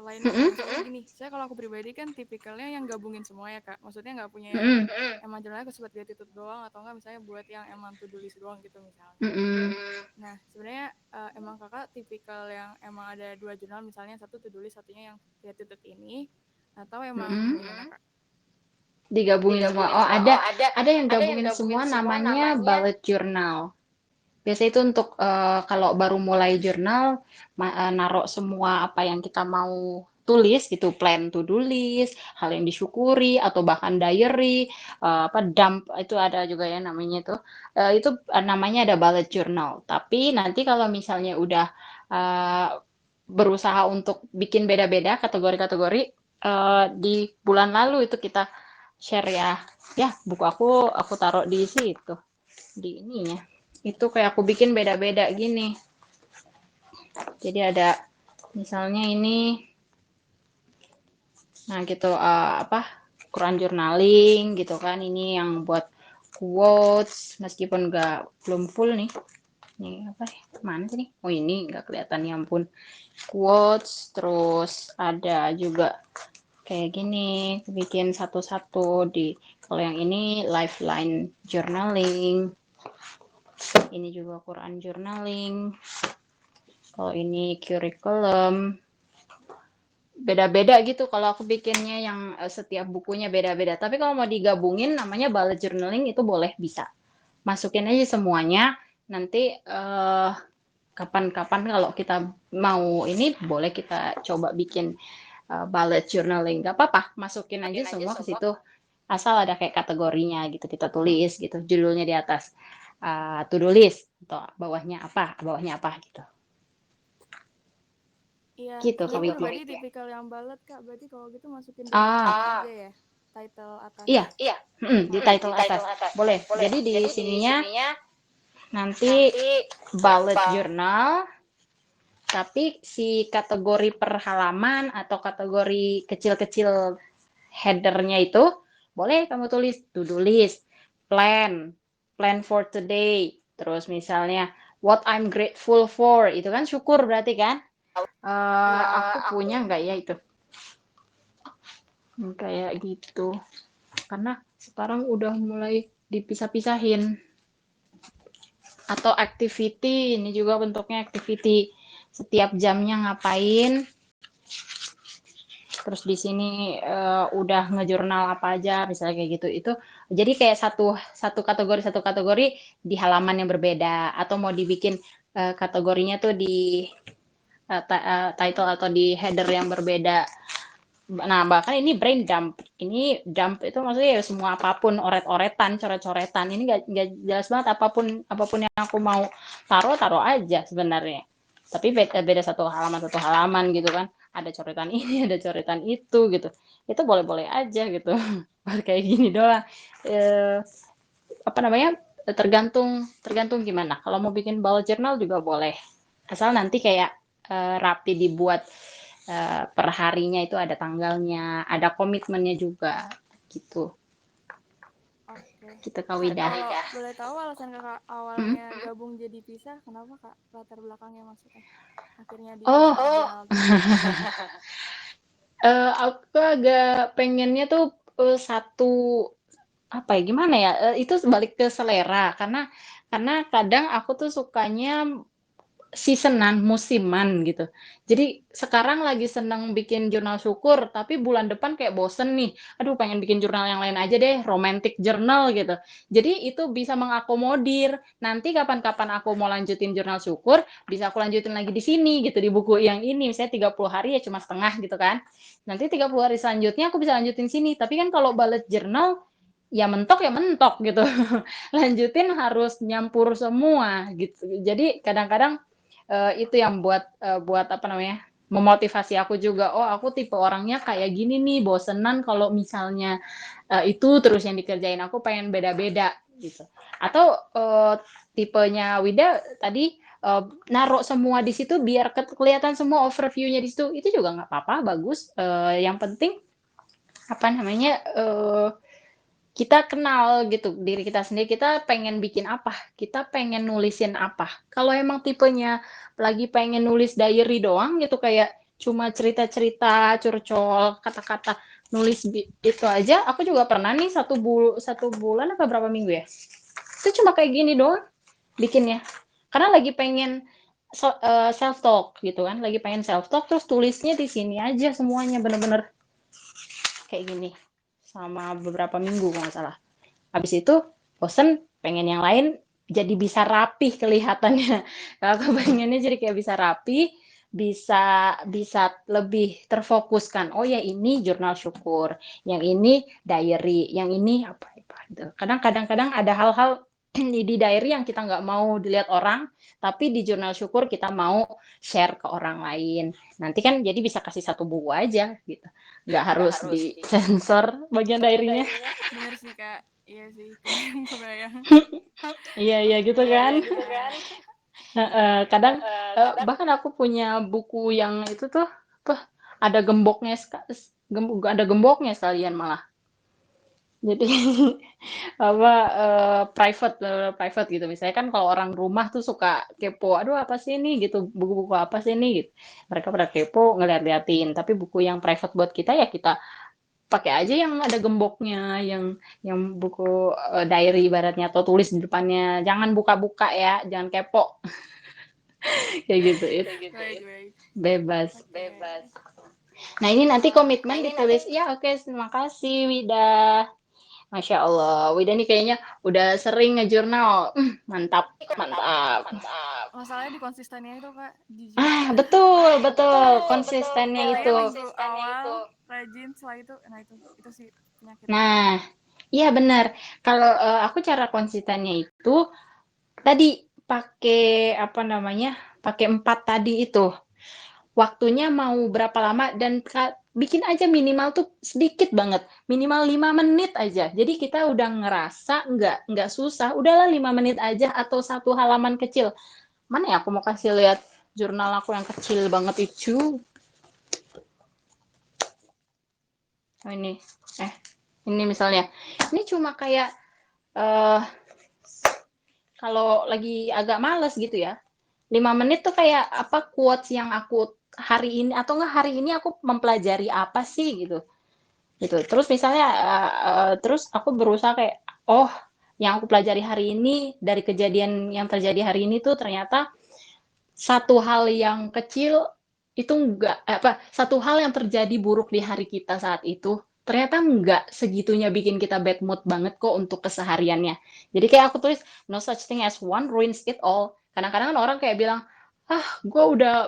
lain nggak? Maksudnya gini, saya kalau aku pribadi kan tipikalnya yang gabungin semua ya Kak. Maksudnya nggak punya yang emang jurnalnya kesebat gratitude doang, atau nggak misalnya buat yang emang to do list doang gitu misalnya. Nah, sebenarnya emang Kakak tipikal yang emang ada 2 jurnal, misalnya satu to do list, satunya yang gratitude ini, atau emang gimana Kak? Digabungin semua. Oh, ada yang gabungin semua, namanya bullet journal. Biasanya itu untuk kalau baru mulai jurnal, naruh semua apa yang kita mau tulis gitu, plan to do list, hal yang disyukuri, atau bahkan diary, dump itu ada juga ya namanya itu. Itu namanya ada bullet journal. Tapi nanti kalau misalnya udah berusaha untuk bikin beda-beda kategori-kategori, di bulan lalu itu kita share ya. Ya, buku aku taruh di situ, di ininya. Itu kayak aku bikin beda-beda gini. Jadi ada misalnya ini, nah gitu Quran journaling gitu kan, ini yang buat quotes meskipun belum full nih. Ini apa? Mana sih nih? Oh ini nggak kelihatan, ya ampun. Quotes, terus ada juga kayak gini, bikin satu-satu di. Kalau yang ini lifeline journaling. Ini juga Quran journaling. Kalau ini curriculum. Beda-beda gitu kalau aku bikinnya, yang setiap bukunya beda-beda. Tapi kalau mau digabungin namanya bullet journaling, itu boleh, bisa. Masukin aja semuanya. Nanti kapan-kapan kalau kita mau ini, boleh kita coba bikin bullet journaling. Gak apa-apa, masukin aja semua ke situ. Asal ada kayak kategorinya gitu, kita tulis gitu, judulnya di atas to do list, atau bawahnya apa gitu. Iya, Gitu, saya Kak Wiki. pribadi tipikal yang balet Kak, berarti kalau gitu masukin di aja ya, title atas. Iya, di title atas, boleh. Jadi di sininya nanti bullet journal, tapi si kategori per halaman atau kategori kecil-kecil headernya itu boleh kamu tulis to do list, plan for today, terus misalnya what I'm grateful for, itu kan syukur berarti kan. Aku punya nggak ya itu kayak gitu, karena sekarang udah mulai dipisah-pisahin. Atau activity, ini juga bentuknya activity, setiap jamnya ngapain. Terus di sini udah ngejurnal apa aja, misalnya kayak gitu. Itu jadi kayak satu kategori di halaman yang berbeda, atau mau dibikin kategorinya tuh di title atau di header yang berbeda. Nah, bahkan ini brain dump. Ini dump itu maksudnya ya semua apapun, oret-oretan, coret-coretan. Ini nggak jelas banget, apapun yang aku mau taruh aja sebenarnya. Tapi beda satu halaman gitu kan. Ada coretan ini, ada coretan itu gitu. Itu boleh-boleh aja gitu. Kayak gini doang. Tergantung gimana. Kalau mau bikin bullet journal juga boleh. Asal nanti kayak rapi dibuat per harinya itu ada tanggalnya, ada komitmennya juga gitu. Oke. Gitu Kak Kak, Wida. kalau boleh tahu alasan kakak awalnya gabung jadi pisah, kenapa kak? Latar belakangnya maksudnya. Akhirnya Oh, dipisah jurnal tuh. aku agak pengennya tuh satu apa ya gimana ya? Itu balik ke selera karena kadang aku tuh sukanya seasonan, musiman gitu. Jadi sekarang lagi seneng bikin jurnal syukur, tapi bulan depan kayak bosen nih. Aduh, pengen bikin jurnal yang lain aja deh, romantic journal gitu. Jadi itu bisa mengakomodir. Nanti kapan-kapan aku mau lanjutin jurnal syukur, bisa aku lanjutin lagi di sini gitu, di buku yang ini. Misalnya 30 hari ya cuma setengah gitu kan. Nanti 30 hari selanjutnya aku bisa lanjutin sini. Tapi kan kalau bullet journal, ya mentok gitu. Lanjutin harus nyampur semua gitu. Jadi kadang-kadang itu yang buat apa namanya, memotivasi aku juga, oh aku tipe orangnya kayak gini nih, bosenan kalau misalnya itu terus yang dikerjain, aku pengen beda-beda gitu. Atau tipenya Wida tadi naruh semua di situ biar kelihatan semua overview-nya di situ, itu juga nggak apa-apa, bagus. Yang penting apa namanya, kita kenal gitu diri kita sendiri, kita pengen bikin apa, kita pengen nulisin apa. Kalau emang tipenya lagi pengen nulis diary doang gitu, kayak cuma cerita-cerita, curcol, kata-kata, nulis itu aja, aku juga pernah nih satu bulan apa berapa minggu ya, itu cuma kayak gini doang bikinnya. Karena lagi pengen self talk gitu kan, lagi pengen self talk, terus tulisnya di sini aja semuanya, bener-bener kayak gini sama beberapa minggu kalau nggak salah. Habis itu bosen, pengen yang lain, jadi bisa rapih kelihatannya. Aku pengennya jadi kayak bisa rapih, bisa lebih terfokuskan. Oh ya ini jurnal syukur, yang ini diary, yang ini apa gitu. Kadang-kadang ada hal-hal di diary yang kita nggak mau dilihat orang, tapi di jurnal syukur kita mau share ke orang lain. Nanti kan jadi bisa kasih satu buku aja gitu. Nggak harus disensor bagian diary-nya. Bener sih kak. Iya sih, kebayang. Iya gitu kan. Kadang bahkan aku punya buku yang itu tuh ada gemboknya sekalian malah. Jadi apa private gitu. Misalnya kan kalau orang rumah tuh suka kepo, aduh apa sih ini gitu, buku-buku apa sih ini gitu. Mereka pada kepo ngeliat-liatin, tapi buku yang private buat kita ya kita pakai aja yang ada gemboknya, yang buku diary ibaratnya, atau tulis di depannya, jangan buka-buka ya, jangan kepo. Kayak gitu itu Baik. bebas. Bebas. Nah ini nanti komitmen ditulis ya. Oke, terima kasih Wida. Masya Allah, Wida nih kayaknya udah sering ngejurnal. Mantap. Masalahnya di konsistennya itu kak, jujur. Betul konsistennya itu. Minggu awal rajin, setelah itu, nah itu sih penyakit. Nah, iya benar. Kalau aku cara konsistennya itu tadi pakai apa namanya, pakai 4 tadi itu. Waktunya mau berapa lama dan bikin aja minimal tuh sedikit banget, minimal 5 menit aja. Jadi kita udah ngerasa nggak susah, udahlah 5 menit aja atau 1 halaman kecil. Mana ya aku mau kasih lihat jurnal aku yang kecil banget itu. Oh ini misalnya. Ini cuma kayak kalau lagi agak males gitu ya. 5 menit tuh kayak apa quotes yang aku hari ini atau enggak hari ini aku mempelajari apa sih gitu. Terus misalnya terus aku berusaha kayak oh yang aku pelajari hari ini dari kejadian yang terjadi hari ini tuh ternyata satu hal yang kecil itu satu hal yang terjadi buruk di hari kita saat itu ternyata enggak segitunya bikin kita bad mood banget kok untuk kesehariannya. Jadi kayak aku tulis no such thing as one ruins it all. Kadang-kadang kan orang kayak bilang gue udah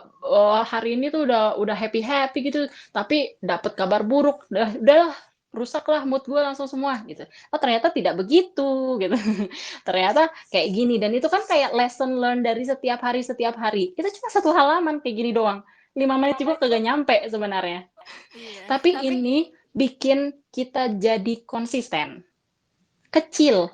hari ini tuh udah happy gitu, tapi dapat kabar buruk, udahlah rusaklah mood gue langsung semua gitu. Oh ternyata tidak begitu gitu. Ternyata kayak gini, dan itu kan kayak lesson learn dari setiap hari. Itu cuma 1 halaman kayak gini doang. 5 menit juga kagak nyampe sebenarnya. Iya. Tapi ini bikin kita jadi konsisten. Kecil,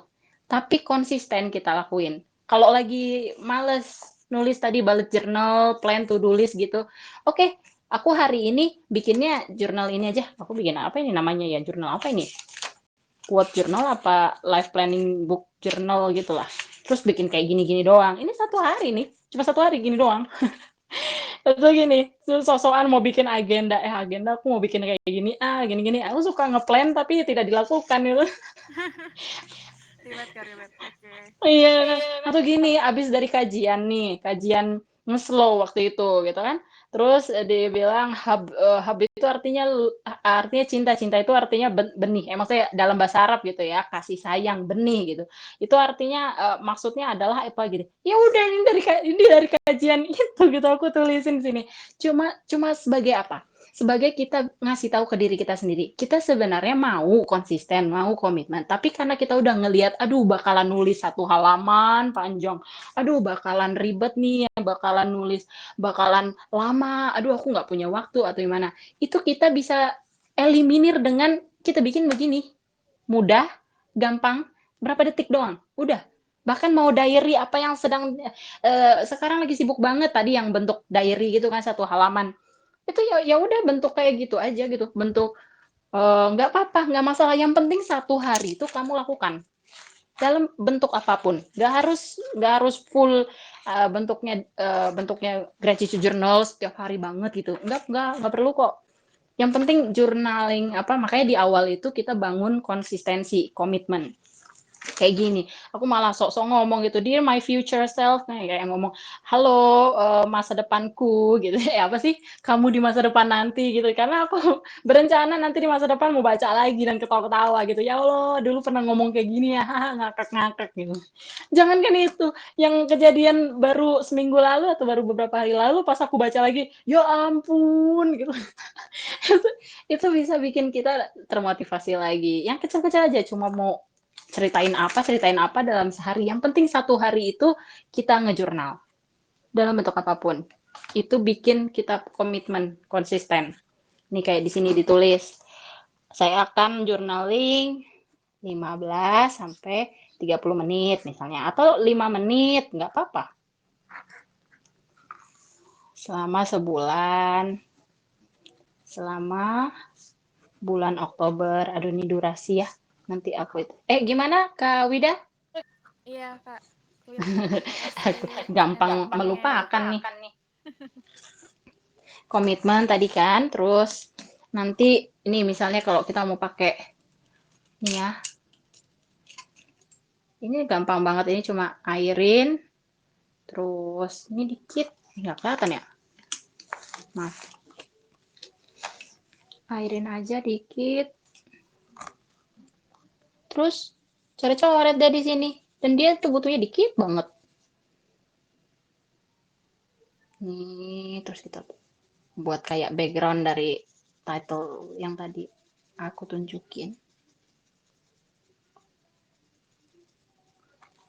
tapi konsisten kita lakuin. Kalau lagi males nulis tadi bullet journal, plan to do list gitu, oke, Aku hari ini bikinnya jurnal ini aja. Aku bikin apa ini namanya ya? Jurnal apa ini? Quote journal apa life planning book journal gitu lah. Terus bikin kayak gini-gini doang. Ini 1 hari nih. Cuma 1 hari gini doang. Itu gini, sok-sokan mau bikin agenda aku mau bikin kayak gini, gini-gini. Aku suka ngeplan tapi tidak dilakukan gitu. Relate, oke. Iya, atau gini, abis dari kajian nih, kajian nge-slow waktu itu gitu kan. Terus dia bilang hub itu artinya cinta, cinta itu artinya benih. Maksudnya dalam bahasa Arab gitu ya, kasih sayang, benih gitu. Itu artinya maksudnya adalah apa gitu. Ya udah ini dari kajian itu gitu aku tulisin di sini. Cuma sebagai apa? Sebagai kita ngasih tahu ke diri kita sendiri, kita sebenarnya mau konsisten, mau komitmen, tapi karena kita udah ngelihat, aduh bakalan nulis 1 halaman panjang, aduh bakalan ribet nih, bakalan nulis, bakalan lama, aduh aku nggak punya waktu atau gimana. Itu kita bisa eliminir dengan kita bikin begini, mudah, gampang, berapa detik doang, udah. Bahkan mau diary apa yang sedang sekarang lagi sibuk banget tadi yang bentuk diary gitu kan 1 halaman. Itu ya udah bentuk kayak gitu aja gitu, bentuk nggak apa-apa, nggak masalah. Yang penting 1 hari itu kamu lakukan dalam bentuk apapun. Nggak harus full bentuknya gratitude journal setiap hari banget gitu. Nggak perlu kok. Yang penting journaling makanya di awal itu kita bangun konsistensi, komitmen. Kayak gini, aku malah sok-sok ngomong gitu, dear my future self, kayak ngomong, halo masa depanku gitu, apa sih kamu di masa depan nanti gitu, karena aku berencana nanti di masa depan mau baca lagi dan ketawa-ketawa gitu, ya Allah dulu pernah ngomong kayak gini ya, ngakak-ngakak gitu. Jangankan itu, yang kejadian baru seminggu lalu atau baru beberapa hari lalu pas aku baca lagi, ya ampun gitu. itu bisa bikin kita termotivasi lagi. Yang kecil-kecil aja, cuma mau ceritain apa dalam sehari. Yang penting 1 hari itu kita ngejurnal dalam bentuk apapun. Itu bikin kita komitmen, konsisten. Ini kayak di sini ditulis, saya akan journaling 15 sampai 30 menit misalnya, atau 5 menit, nggak apa-apa. Selama sebulan, selama bulan Oktober, aduh ini durasi ya. Nanti aku itu. Gimana Kak Wida? Iya, Kak. Aku gampang melupakan nih. Komitmen tadi kan, terus nanti ini misalnya kalau kita mau pakai ini ya. Ini gampang banget, ini cuma airin. Terus ini dikit, nggak kelihatan ya? Maaf. Airin aja dikit. Terus coret-coret deh di sini. Dan dia tuh butuhnya dikit banget. Nih, terus kita buat kayak background dari title yang tadi aku tunjukin.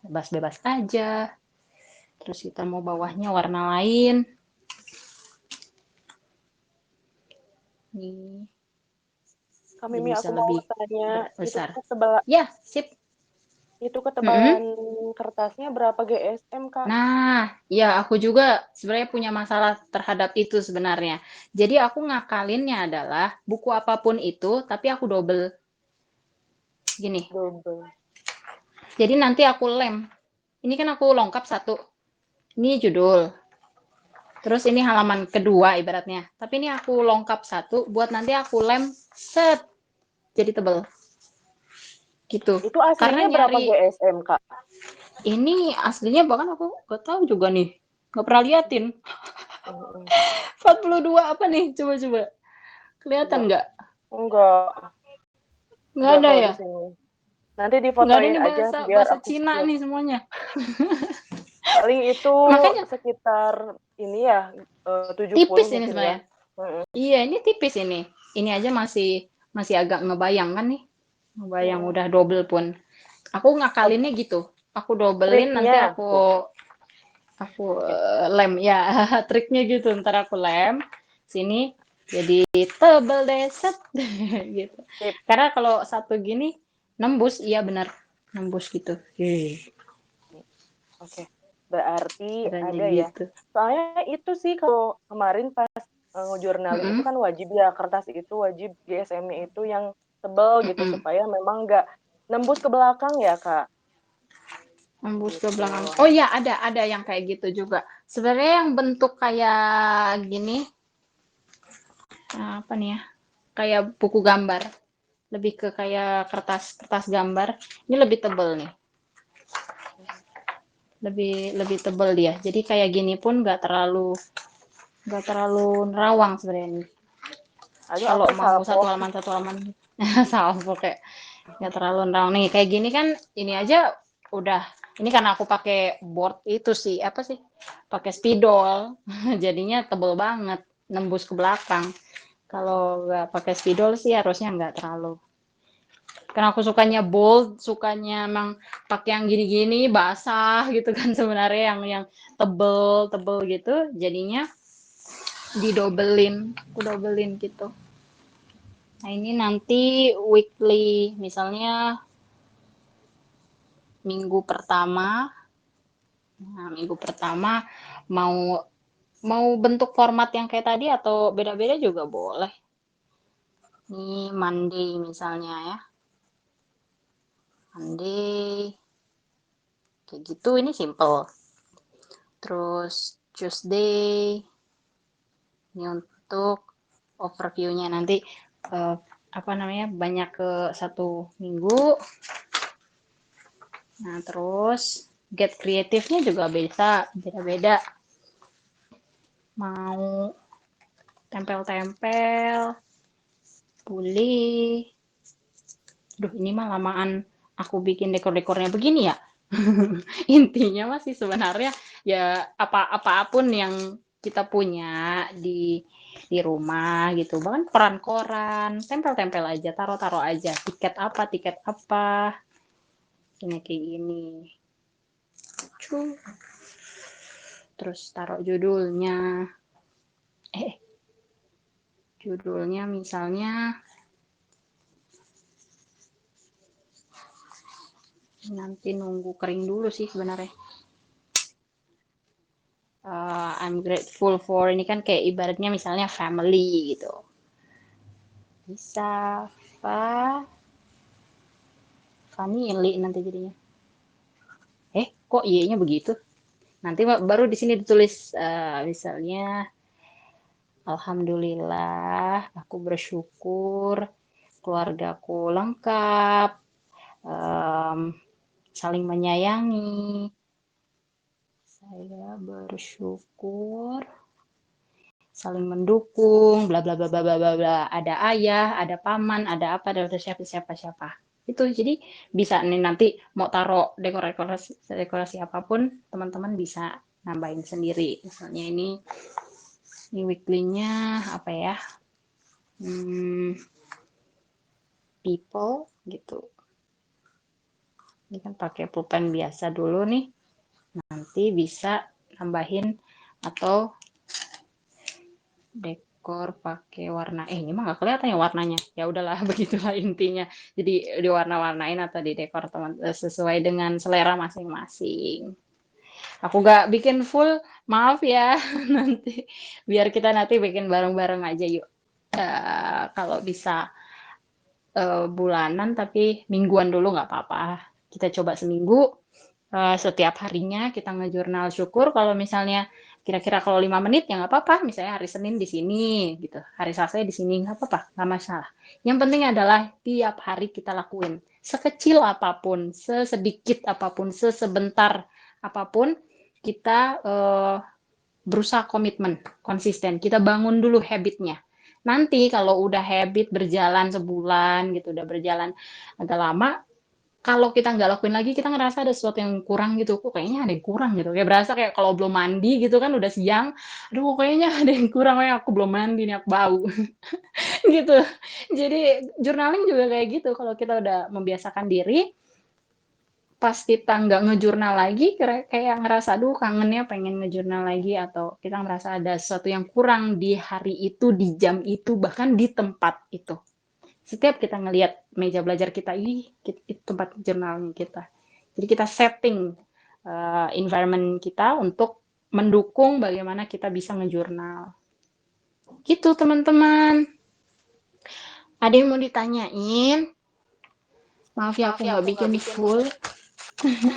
Bebas-bebas aja. Terus kita mau bawahnya warna lain. Nih. Kak Mimi, aku mau tanya, besar. Itu ketebalan, ya, sip. Itu ketebalan kertasnya berapa GSM, Kak? Nah, ya aku juga sebenarnya punya masalah terhadap itu sebenarnya. Jadi aku ngakalinnya adalah buku apapun itu, tapi aku double. Gini. Double. Jadi nanti aku lem. Ini kan aku lengkap 1. Ini judul. Terus ini halaman kedua ibaratnya. Tapi ini aku lengkap 1 buat nanti aku lem set. Jadi tebel. Gitu. Itu aslinya berapa GSM, Kak? Ini aslinya bahkan aku gak tahu juga nih. Gak pernah liatin. 42 apa nih? Coba-coba. Kelihatan nggak? Enggak. Nggak ada ya? Nanti difotoin aja biar bahasa Cina nih semuanya. Paling itu makanya, sekitar ini ya 70 tipis ini sebenarnya. Ya. Iya, ini tipis ini. Ini aja masih agak ngebayang kan nih. Ngebayang udah double pun. Aku ngakalinnya gitu. Aku dobelin nanti aku lem ya. Triknya gitu. Ntar aku lem sini jadi tebel deh set gitu. Karena kalau 1 gini nembus, iya benar. Nembus gitu. Oke. Berarti caranya ada gitu. Ya. Soalnya itu sih kalau kemarin pas ngejurnalin itu Mm-mm, kan wajib ya, kertas itu wajib GSM-nya itu yang tebel gitu mm-mm. supaya memang nggak nembus ke belakang ya, Kak. Embus ke Gitu. belakang. Oh iya, ada yang kayak gitu juga. Sebenarnya yang bentuk kayak gini, apa nih ya? Kayak buku gambar. Lebih ke kayak kertas gambar. Ini lebih tebel nih. Lebih lebih tebel dia. Jadi kayak gini pun nggak terlalu nerawang sebenarnya ini. Aduh, Kalau aku mau salpok. satu halaman sama kayak nggak terlalu nerawang nih. Kayak gini kan ini aja udah. Ini karena aku pakai board itu sih, apa sih? Pakai spidol. Jadinya tebel banget, nembus ke belakang. Kalau nggak pakai spidol sih harusnya nggak terlalu. Karena aku sukanya bold, sukanya emang pakai yang gini-gini, basah gitu kan sebenarnya yang tebel-tebel gitu, jadinya aku dobelin gitu. Nah ini nanti weekly, misalnya minggu pertama, minggu pertama mau mau bentuk format yang kayak tadi atau beda-beda juga boleh. Ini Monday misalnya ya, Monday kayak gitu, ini simple. Terus Tuesday ini untuk overview-nya nanti apa namanya banyak ke satu minggu. Nah terus get kreatifnya juga bisa beda-beda. Mau tempel-tempel, pulih. Duh ini mah lamaan aku bikin dekor-dekornya begini ya. Intinya masih sebenarnya ya apapun yang kita punya di rumah gitu, bahkan koran-koran tempel-tempel aja, taruh-taruh aja, tiket apa ini kayak gini, terus taruh judulnya misalnya nanti nunggu kering dulu sih sebenarnya. I'm grateful for, ini kan kayak ibaratnya misalnya family gitu, bisa family nanti jadinya. Kok Y-nya begitu? Nanti baru di sini ditulis misalnya alhamdulillah aku bersyukur keluargaku lengkap, saling menyayangi. Saya bersyukur saling mendukung, bla bla bla bla bla bla. Ada ayah, ada paman, ada apa, ada siapa. Itu jadi bisa nih nanti mau taruh dekorasi apapun, teman-teman bisa nambahin sendiri. Misalnya ini weekly-nya apa ya? People gitu. Ini kan pakai pulpen biasa dulu nih. Nanti bisa nambahin atau dekor pakai warna ini mah nggak kelihatan ya warnanya, ya udahlah begitulah intinya, jadi diwarna-warnain atau di dekor teman sesuai dengan selera masing-masing. Aku nggak bikin full, maaf ya. Nanti biar kita nanti bikin bareng-bareng aja yuk. Kalau bisa bulanan tapi mingguan dulu nggak apa-apa, kita coba seminggu. Setiap harinya kita ngejurnal syukur, kalau misalnya kira-kira kalau 5 menit ya nggak apa-apa, misalnya hari Senin di sini gitu, hari Selasa di sini, nggak apa-apa, nggak masalah. Yang penting adalah tiap hari kita lakuin, sekecil apapun, sesedikit apapun, sesebentar apapun, kita berusaha komitmen, konsisten, kita bangun dulu habitnya. Nanti kalau udah habit berjalan sebulan gitu, udah berjalan agak lama, kalau kita nggak lakuin lagi, kita ngerasa ada sesuatu yang kurang gitu, kok kayaknya ada yang kurang gitu, kayak berasa kayak kalau belum mandi gitu kan udah siang, aduh kayaknya ada yang kurang, kayak aku belum mandi nih, aku bau. Gitu. Jadi journaling juga kayak gitu, kalau kita udah membiasakan diri, pas kita nggak ngejurnal lagi, kayak ngerasa aduh kangennya pengen ngejurnal lagi, atau kita ngerasa ada sesuatu yang kurang di hari itu, di jam itu, bahkan di tempat itu. Setiap kita ngelihat meja belajar kita, itu tempat jurnalnya kita. Jadi kita setting environment kita untuk mendukung bagaimana kita bisa ngejurnal. Gitu teman-teman. Ada yang mau ditanyain? Maaf ya aku nggak bikin full.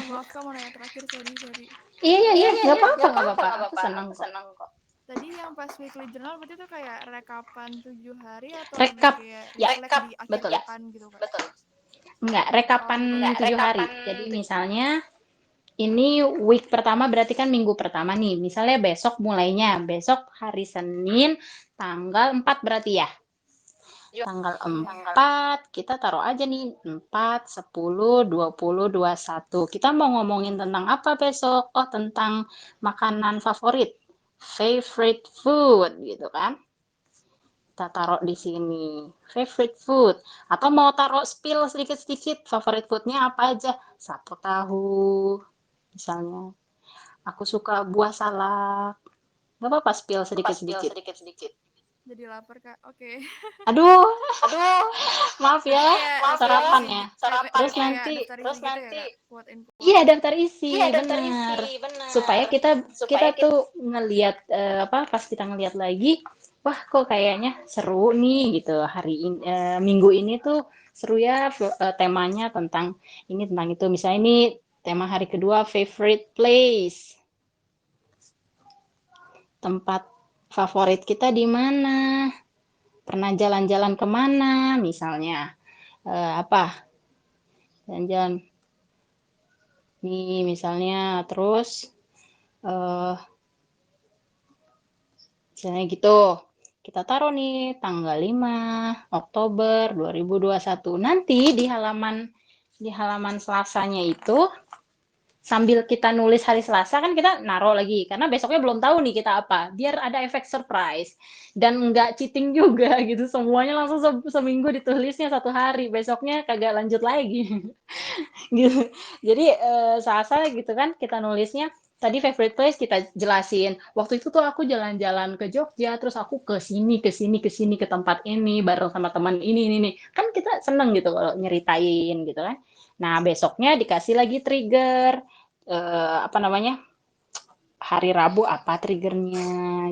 Maaf Kak, mau nanya terakhir, sorry. Iya, nggak apa-apa. Aku senang kok. Tadi yang pas weekly journal berarti itu kayak rekapan 7 hari atau Rekap, lebih kayak ya, refleks di akhir betul. pekan gitu Kak? Enggak, rekapan 7 hari. Jadi misalnya ini week pertama berarti kan minggu pertama nih. Misalnya besok mulainya, besok hari Senin tanggal 4 berarti ya. Tanggal 4 kita taruh aja nih 4, 10, 20, 21. Kita mau ngomongin tentang apa besok? Oh, tentang makanan favorit. Favorite food gitu kan. Kita taruh di sini. Favorite food. Atau mau taruh spill sedikit-sedikit. Favorite foodnya apa aja? Sapo tahu. Misalnya. Aku suka buah salak. Gak apa-apa spill sedikit-sedikit. Jadi lapar Kak. Oke. Aduh, maaf ya, Kayak sarapan isi, ya. Terus nanti, daftar isi gitu ya Kak? Quote and quote. iya daftar isi, benar. Supaya kita tuh ngelihat pas kita ngelihat lagi, wah kok kayaknya seru nih gitu. Minggu ini tuh seru ya, temanya tentang ini tentang itu. Misalnya ini tema hari kedua favorite place. Tempat favorit kita di mana? Pernah jalan-jalan kemana misalnya? Jalan-jalan nih misalnya, terus misalnya gitu. Kita taruh nih tanggal 5 Oktober 2021. Nanti di halaman Selasanya itu sambil kita nulis hari Selasa kan kita naruh lagi karena besoknya belum tahu nih kita apa, biar ada efek surprise dan nggak cheating juga gitu, semuanya langsung seminggu ditulisnya 1 hari, besoknya kagak lanjut lagi. Gitu. Jadi Selasa gitu kan kita nulisnya tadi favorite place kita jelasin. Waktu itu tuh aku jalan-jalan ke Jogja, terus aku ke sini ke tempat ini bareng sama teman ini. Kan kita seneng gitu kalau nyeritain gitu kan. Nah, besoknya dikasih lagi trigger hari Rabu apa triggernya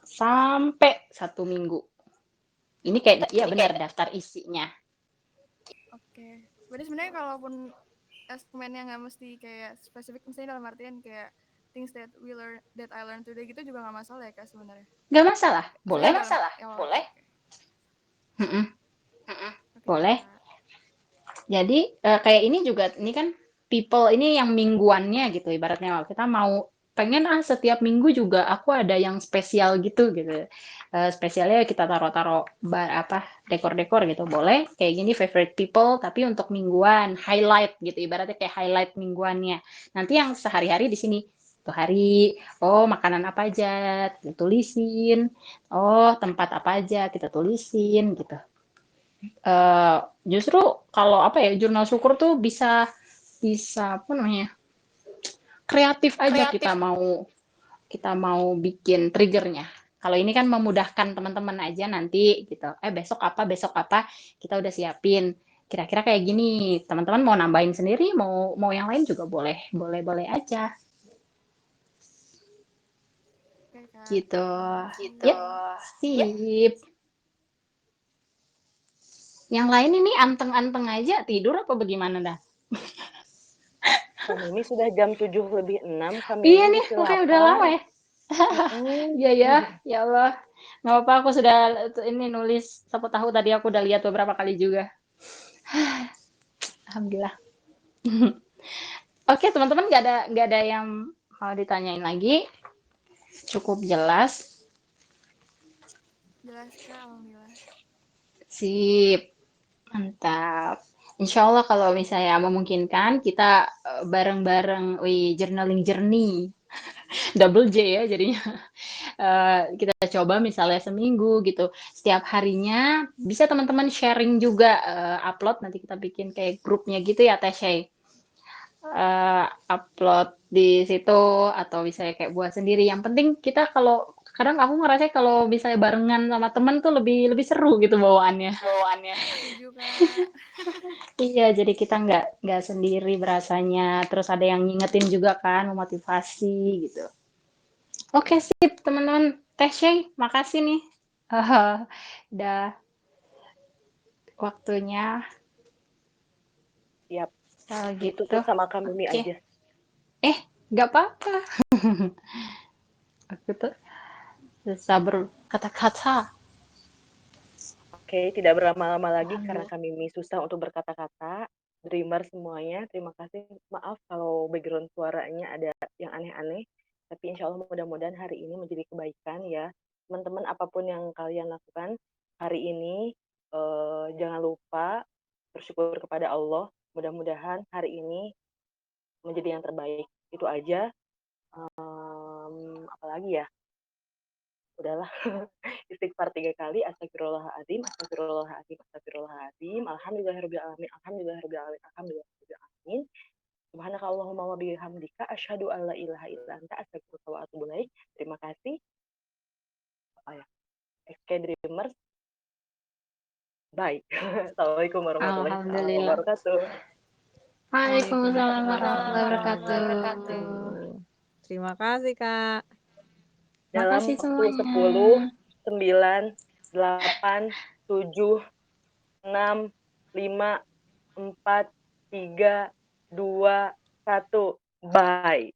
sampai 1 minggu. Ini kayak iya benar daftar isinya. Oke. Berarti sebenarnya kalaupun dokumennya nggak mesti kayak spesifik, misalnya dalam artian kayak things that I learned today gitu juga nggak masalah ya Kak sebenarnya? Nggak masalah, boleh. Boleh. Boleh. Jadi kayak ini juga, ini kan people ini yang mingguannya gitu ibaratnya, kita mau pengen setiap minggu juga aku ada yang spesial gitu. Spesialnya kita taruh dekor-dekor gitu, boleh kayak gini favorite people, tapi untuk mingguan highlight gitu, ibaratnya kayak highlight mingguannya. Nanti yang sehari-hari di sini tuh hari, makanan apa aja kita tulisin, tempat apa aja kita tulisin gitu. Justru kalau jurnal syukur tuh bisa kreatif aja, kita mau bikin triggernya. Kalau ini kan memudahkan teman-teman aja nanti gitu. Besok apa kita udah siapin. Kira-kira kayak gini. Teman-teman mau nambahin sendiri, mau yang lain juga boleh aja. Oke, Kak. Gitu. Sip. Yang lain ini anteng-anteng aja, tidur apa bagaimana dah? Ini sudah jam 7:06 kami. Iya nih, oke udah lama ya. Iya ya, ya Allah. Nggak apa-apa, aku sudah ini nulis, siapa tahu tadi aku udah lihat beberapa kali juga. Alhamdulillah. Oke, teman-teman, nggak ada yang mau ditanyain lagi. Cukup jelas. Jelas Kak, alhamdulillah. Sip. Mantap. Insya Allah kalau misalnya memungkinkan kita bareng-bareng journaling journey. Double J ya jadinya. Kita coba misalnya seminggu gitu. Setiap harinya bisa teman-teman sharing juga, upload, nanti kita bikin kayak grupnya gitu ya Teh Shay. Upload di situ atau misalnya kayak buat sendiri. Yang penting kita kadang aku ngerasa kalau misalnya barengan sama temen tuh lebih seru gitu bawaannya. Setuju Kak. Iya, jadi kita nggak sendiri berasanya. Terus ada yang ngingetin juga kan, memotivasi gitu. Oke, sip teman-teman. Teh Shay, makasih nih. Udah waktunya. Siap. Kalau gitu. Ditutup sama Kak Mimi Oke. aja. Nggak apa-apa. Aku tuh susah berkata-kata. Oke, tidak berlama-lama lagi karena Alhamdulillah. Kak Mimi susah untuk berkata-kata. Dreamer semuanya, terima kasih. Maaf kalau background suaranya ada yang aneh-aneh. Tapi insya Allah mudah-mudahan hari ini menjadi kebaikan ya. Teman-teman apapun yang kalian lakukan hari ini, jangan lupa bersyukur kepada Allah. Mudah-mudahan hari ini menjadi yang terbaik. Itu aja. Apalagi ya? Udahlah. Istighfar 3 kali, astagfirullahaladzim, astagfirullahaladzim, astagfirullahaladzim, alhamdulillahirabbil alamin, alhamdulillahirabbil alamin, alhamdulillahirabbil alamin. Subhanaka Allahumma wa bihamdika asyhadu an la ilaha illa anta astaghfiruka wa atubu ilaik. Terima kasih. SK Dreamers. Bye. Assalamualaikum warahmatullahi Alhamdulillah. wabarakatuh. Waalaikumsalam warahmatullahi wabarakatuh. Terima kasih, Kak. Dalam Makasih waktu semuanya. 10, 9, 8, 7, 6, 5, 4, 3, 2, 1. Bye.